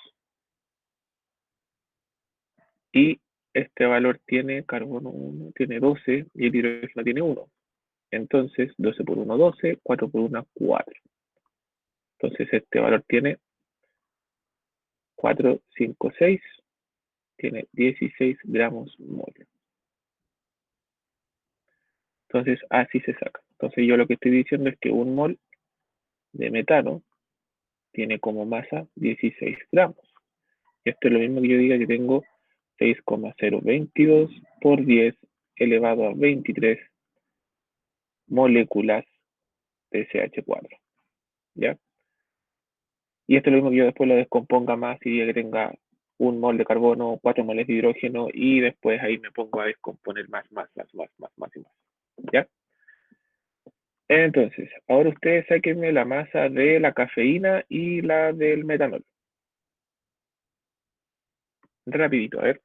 Speaker 1: y este valor tiene carbono 1, tiene 12 y el hidrógeno tiene 1. Entonces, 12 por 1, 12, 4 por 1, 4. Entonces, este valor tiene 4, 5, 6, tiene 16 gramos mol. Entonces, así se saca. Entonces, yo lo que estoy diciendo es que un mol de metano tiene como masa 16 gramos. Y esto es lo mismo que yo diga que tengo 6,022 por 10 elevado a 23 moléculas de CH4. ¿Ya? Y esto es lo mismo que yo después lo descomponga más y diga que tenga un mol de carbono, 4 moles de hidrógeno y después ahí me pongo a descomponer más y más. ¿Ya? Entonces, ahora ustedes sáquenme la masa de la cafeína y la del metanol. Rapidito, a ver.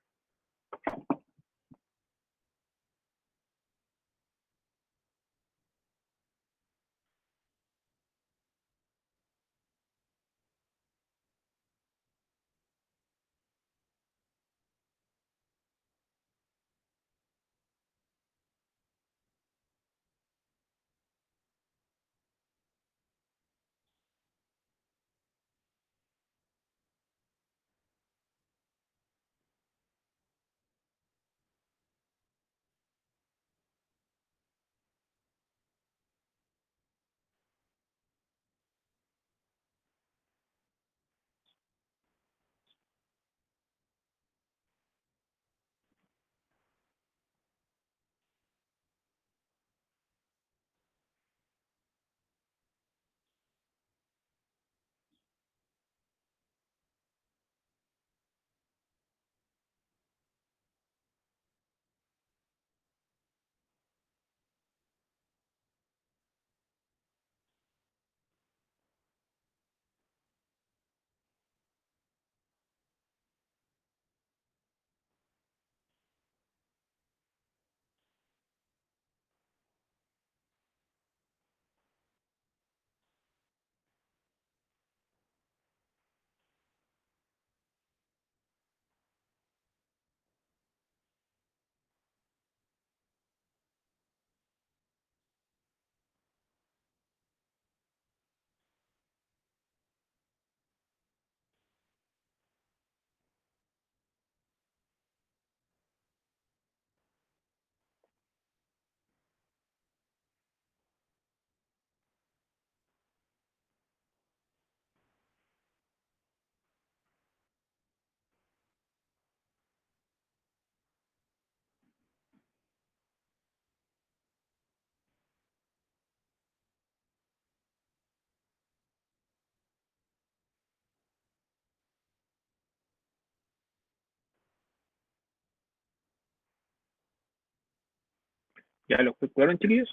Speaker 1: ¿Ya lo calcularon, chiquillos?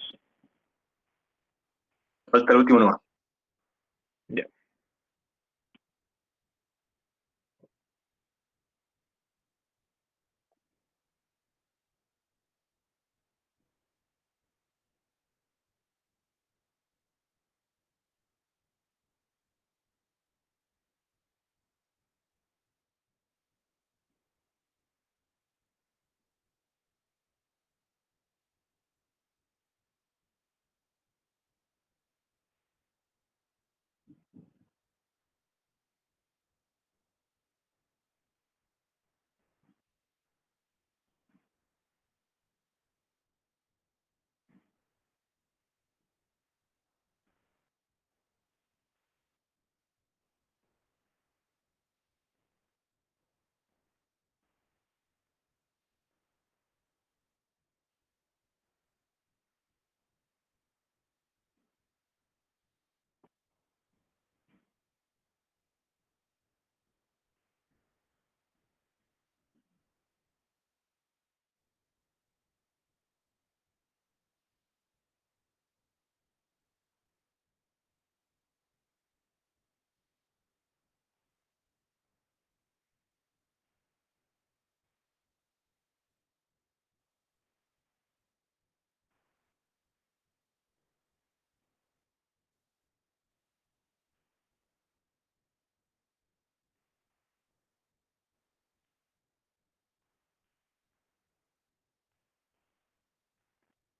Speaker 2: Falta el último nomás.
Speaker 1: Ya.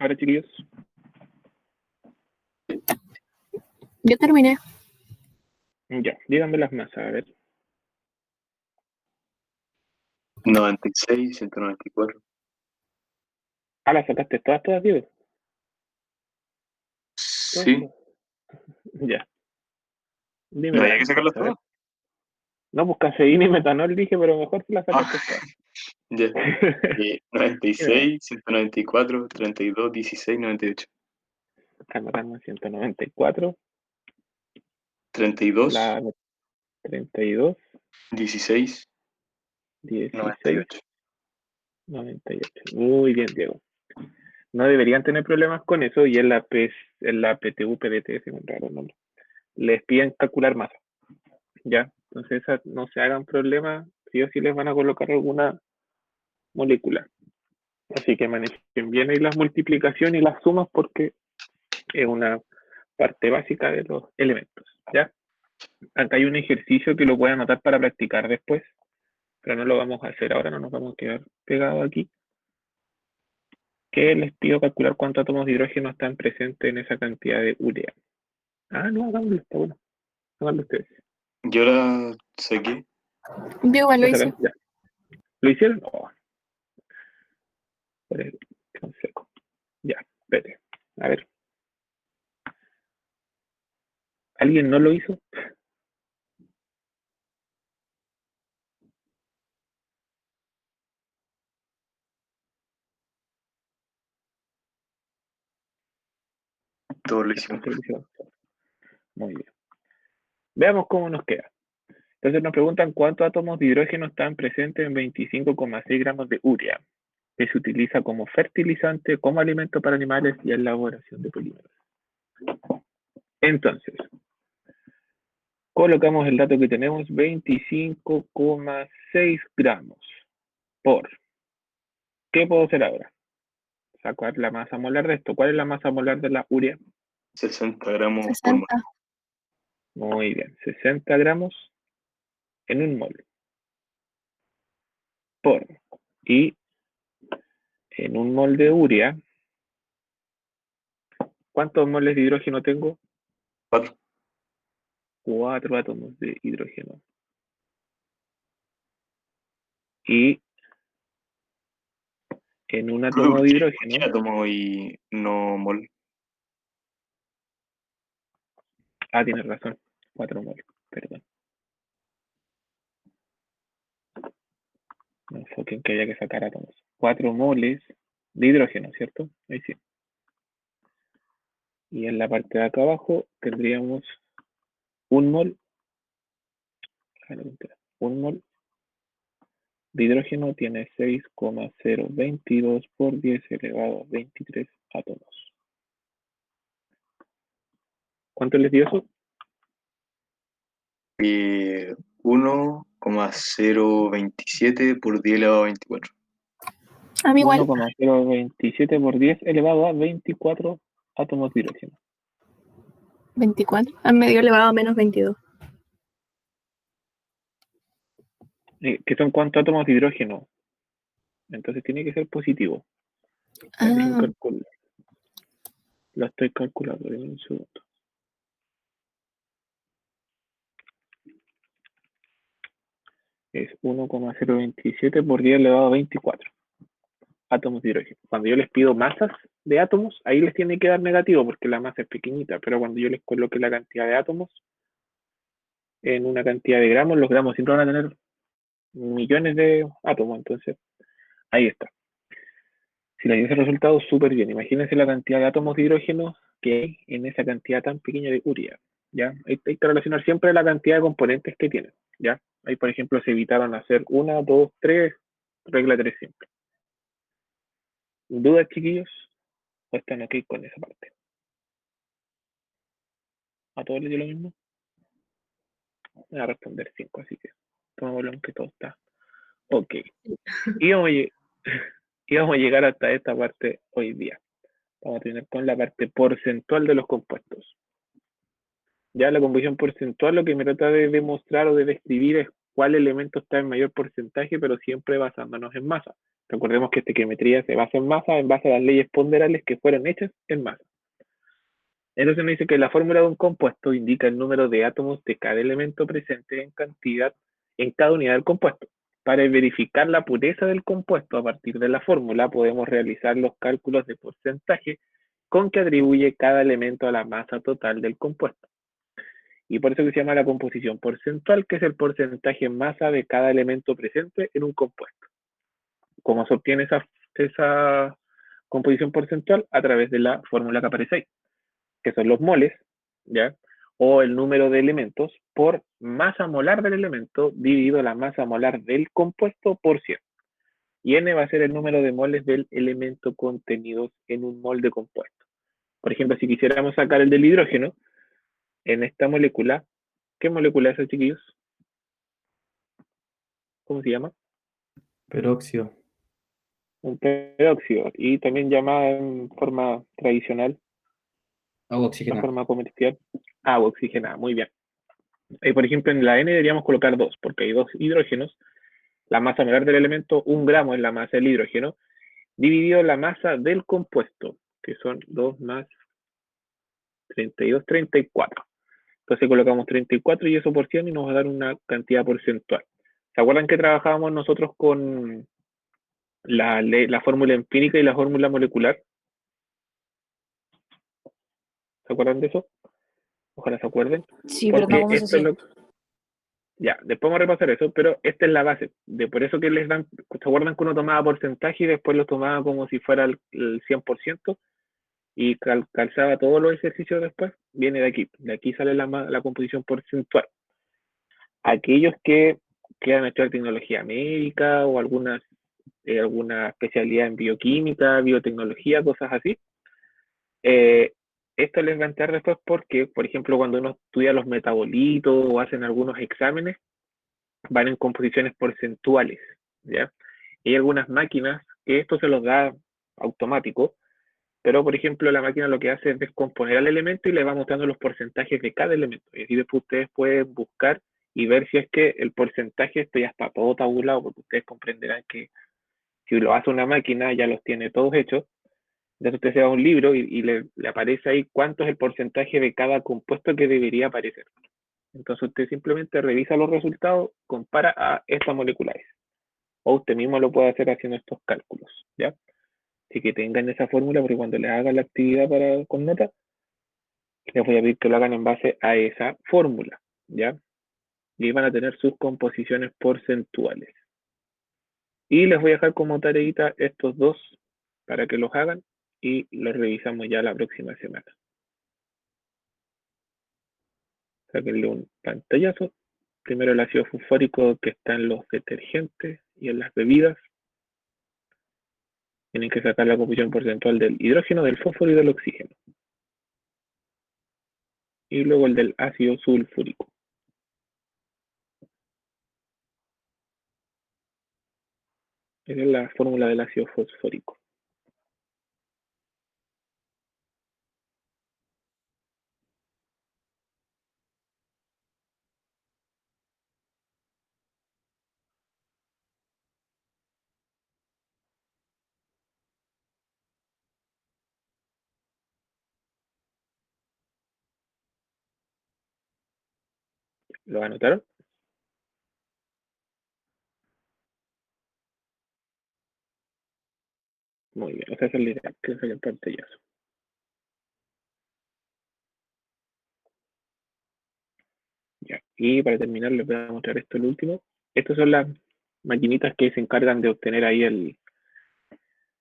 Speaker 1: Ahora, chiquillos.
Speaker 7: Yo terminé.
Speaker 1: Ya, díganme las masas, a ver.
Speaker 2: 96, 194.
Speaker 1: Ah, las sacaste todas, Diego.
Speaker 2: Sí,
Speaker 1: Ya. Dime
Speaker 2: no
Speaker 1: las
Speaker 2: había que sacarlas
Speaker 1: entonces, a ver.
Speaker 2: todas.
Speaker 1: No, pues cafeína y metanol dije, pero mejor si las sacaste todas.
Speaker 2: Ya.
Speaker 1: Dime,
Speaker 2: 96, 194, 32, 16, 98.
Speaker 1: anotando 194,
Speaker 2: 32,
Speaker 1: la 32,
Speaker 2: 16,
Speaker 1: 16,
Speaker 2: 98.
Speaker 1: 98. Muy bien, Diego. No deberían tener problemas con eso y en la PTU, PDT, se me enredaron el nombre. Les piden calcular masa. ¿Ya? Entonces no se hagan problemas, sí o sí les van a colocar alguna molécula. Así que manejen bien ahí las multiplicaciones y las sumas porque es una parte básica de los elementos. ¿Ya? Acá hay un ejercicio que lo pueden anotar para practicar después, pero no lo vamos a hacer ahora, no nos vamos a quedar pegados aquí. Que les pido calcular cuántos átomos de hidrógeno están presentes en esa cantidad de urea. Ah, no, hagámoslo, está bueno. Háganlo ustedes.
Speaker 2: Yo la saqué.
Speaker 7: Yo igual lo
Speaker 1: ¿Ya
Speaker 7: hice.
Speaker 1: sacaron? Ya. ¿Lo hicieron? No. Por el seco. Ya, espérate. A ver. ¿Alguien no lo hizo?
Speaker 2: Todos lo
Speaker 1: Ya,
Speaker 2: hicimos.
Speaker 1: entonces lo hicieron. Muy bien. Veamos cómo nos queda. Entonces nos preguntan cuántos átomos de hidrógeno están presentes en 25,6 gramos de urea, que se utiliza como fertilizante, como alimento para animales y en elaboración de polímeros. Entonces, colocamos el dato que tenemos, 25,6 gramos por. ¿Qué puedo hacer ahora? Sacar la masa molar de esto. ¿Cuál es la masa molar de la urea?
Speaker 2: 60 gramos por mol.
Speaker 7: 60.
Speaker 1: Muy bien, 60 gramos en un mol. Por. Y en un mol de urea, ¿cuántos moles de hidrógeno tengo?
Speaker 2: 4.
Speaker 1: 4 átomos de hidrógeno. Y en un átomo de hidrógeno,
Speaker 2: ¿Qué átomo y no mol?
Speaker 1: tienes razón, 4 moles, perdón. Me enfoqué en que había que sacar átomos. 4 moles de hidrógeno, ¿cierto? Ahí sí. Y en la parte de acá abajo tendríamos un mol, un mol de hidrógeno tiene 6,022 por 10 elevado a 23 átomos. ¿Cuánto les dio eso?
Speaker 2: 1,027 por 10 elevado a 24.
Speaker 7: A mí igual.
Speaker 1: 1,027 por 10 elevado a 24 átomos de hidrógeno.
Speaker 7: 24. A medio elevado a menos 22.
Speaker 1: ¿Qué son cuántos átomos de hidrógeno? Entonces tiene que ser positivo.
Speaker 7: Ah,
Speaker 1: Lo estoy calculando en un segundo. Es 1,027 por 10 elevado a 24 átomos de hidrógeno. Cuando yo les pido masas de átomos, ahí les tiene que dar negativo porque la masa es pequeñita, pero cuando yo les coloque la cantidad de átomos en una cantidad de gramos, los gramos siempre van a tener millones de átomos, entonces ahí está. Si les dio ese resultado, súper bien. Imagínense la cantidad de átomos de hidrógeno que hay en esa cantidad tan pequeña de urea. ¿Ya? Hay que relacionar siempre la cantidad de componentes que tienen. ¿Ya? Ahí, por ejemplo, se evitaron hacer 1, 2, 3, regla 3 siempre. ¿Dudas, chiquillos? ¿O están ok con esa parte? ¿A todos les dio lo mismo? Voy a responder 5, así que tomémoslo en que todo está ok. Íbamos a llegar hasta esta parte hoy día. Vamos a terminar con la parte porcentual de los compuestos. Ya la composición porcentual lo que me trata de demostrar o de describir es cuál elemento está en mayor porcentaje, pero siempre basándonos en masa. Recordemos que estequiometría se basa en masa en base a las leyes ponderales que fueron hechas en masa. Entonces nos dice que la fórmula de un compuesto indica el número de átomos de cada elemento presente en cantidad en cada unidad del compuesto. Para verificar la pureza del compuesto a partir de la fórmula podemos realizar los cálculos de porcentaje con que atribuye cada elemento a la masa total del compuesto. Y por eso que se llama la composición porcentual, que es el porcentaje en masa de cada elemento presente en un compuesto. ¿Cómo se obtiene esa composición porcentual? A través de la fórmula que aparece ahí, que son los moles, ¿ya? O el número de elementos por masa molar del elemento dividido la masa molar del compuesto por 100. Y N va a ser el número de moles del elemento contenidos en un mol de compuesto. Por ejemplo, si quisiéramos sacar el del hidrógeno, en esta molécula, ¿qué molécula es, chiquillos? ¿Cómo se llama?
Speaker 5: Peróxido.
Speaker 1: Un peróxido, y también llamada en forma tradicional,
Speaker 5: Agua
Speaker 1: la
Speaker 5: oxigenada.
Speaker 1: forma comercial, agua oxigenada. Muy bien. Por ejemplo, en la N deberíamos colocar 2, porque hay 2 hidrógenos. La masa molar del elemento, 1 gramo es la masa del hidrógeno, dividido la masa del compuesto, que son 2 más 32, 34. Entonces colocamos 34 y eso por 100 y nos va a dar una cantidad porcentual. ¿Se acuerdan que trabajábamos nosotros con la fórmula empírica y la fórmula molecular? ¿Se acuerdan de eso? Ojalá se acuerden.
Speaker 8: Sí, pero no
Speaker 1: Porque
Speaker 8: como se
Speaker 1: esto es
Speaker 8: hacía.
Speaker 1: lo... Ya, después vamos a repasar eso, pero esta es la base. Por eso que les dan, ¿se acuerdan que uno tomaba porcentaje y después lo tomaba como si fuera el 100%? Y calzaba todos los ejercicios después? Viene de aquí. De aquí sale la composición porcentual. Aquellos que quieran estudiar tecnología médica o alguna especialidad en bioquímica, biotecnología, cosas así, esto les va a entrar después porque, por ejemplo, cuando uno estudia los metabolitos o hacen algunos exámenes, van en composiciones porcentuales, ¿ya? Y hay algunas máquinas que esto se los da automático, pero, por ejemplo, la máquina lo que hace es descomponer al elemento y le va mostrando los porcentajes de cada elemento. Y así después ustedes pueden buscar y ver si es que el porcentaje, esto ya está todo tabulado, porque ustedes comprenderán que si lo hace una máquina ya los tiene todos hechos. Entonces usted se va a un libro y le aparece ahí cuánto es el porcentaje de cada compuesto que debería aparecer. Entonces usted simplemente revisa los resultados, compara a estas moleculares. O usted mismo lo puede hacer haciendo estos cálculos, ¿ya? Así que tengan esa fórmula, porque cuando les hagan la actividad con nota, les voy a pedir que lo hagan en base a esa fórmula, ¿ya? Y ahí van a tener sus composiciones porcentuales. Y les voy a dejar como tareita estos dos para que los hagan y los revisamos ya la próxima semana. Sáquenle un pantallazo. Primero el ácido fosfórico que está en los detergentes y en las bebidas. Tienen que sacar la composición porcentual del hidrógeno, del fósforo y del oxígeno. Y luego el del ácido sulfúrico. Esa es la fórmula del ácido fosfórico. ¿Lo anotaron? Muy bien, esa es la idea, que es el pantallazo. Ya. Y para terminar les voy a mostrar esto, el último. Estas son las maquinitas que se encargan de obtener ahí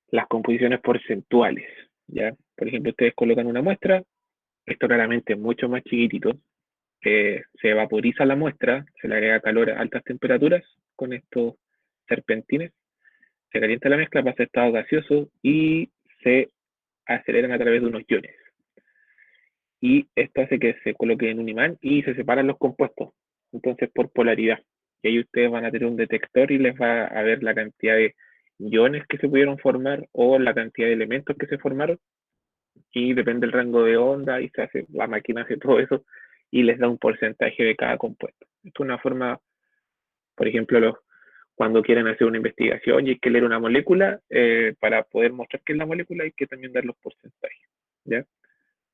Speaker 1: las composiciones porcentuales, ¿ya? Por ejemplo, ustedes colocan una muestra, esto claramente es mucho más chiquitito, se vaporiza la muestra, se le agrega calor a altas temperaturas con estos serpentines, se calienta la mezcla, pasa a estado gaseoso y se aceleran a través de unos iones. Y esto hace que se coloque en un imán y se separan los compuestos, entonces por polaridad. Y ahí ustedes van a tener un detector y les va a ver la cantidad de iones que se pudieron formar o la cantidad de elementos que se formaron. Y depende del rango de onda y la máquina hace todo eso y les da un porcentaje de cada compuesto. Esto es una forma Por ejemplo, cuando quieren hacer una investigación y hay que leer una molécula, para poder mostrar qué es la molécula hay que también dar los porcentajes, ¿ya?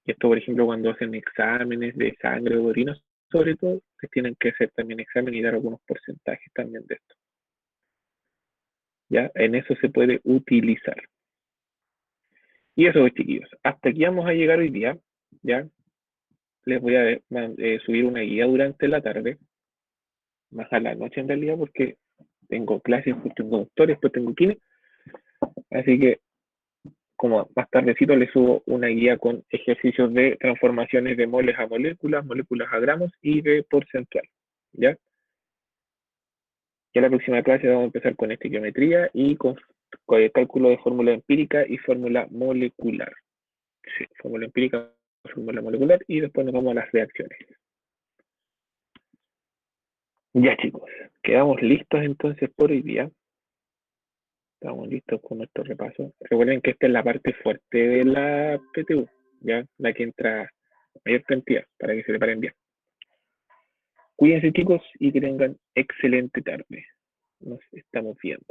Speaker 1: Y esto, por ejemplo, cuando hacen exámenes de sangre o de orina, sobre todo, que tienen que hacer también examen y dar algunos porcentajes también de esto. ¿Ya? En eso se puede utilizar. Y eso, chiquillos. Hasta aquí vamos a llegar hoy día, ¿ya? Les voy a subir una guía durante la tarde, más a la noche en realidad, porque tengo clases, después tengo doctores, después tengo kine. Así que, como más tardecito, les subo una guía con ejercicios de transformaciones de moles a moléculas, moléculas a gramos y de porcentual, ¿ya? Ya la próxima clase vamos a empezar con estequiometría y con el cálculo de fórmula empírica y fórmula molecular. Sí, fórmula empírica, fórmula molecular, y después nos vamos a las reacciones. Ya, chicos, quedamos listos entonces por hoy día. Estamos listos con nuestro repaso. Recuerden que esta es la parte fuerte de la PTU, ¿ya? La que entra mayor cantidad, para que se preparen bien. Cuídense, chicos, y que tengan excelente tarde. Nos estamos viendo.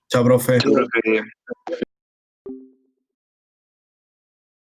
Speaker 6: Chao, profe.
Speaker 2: Yo creo que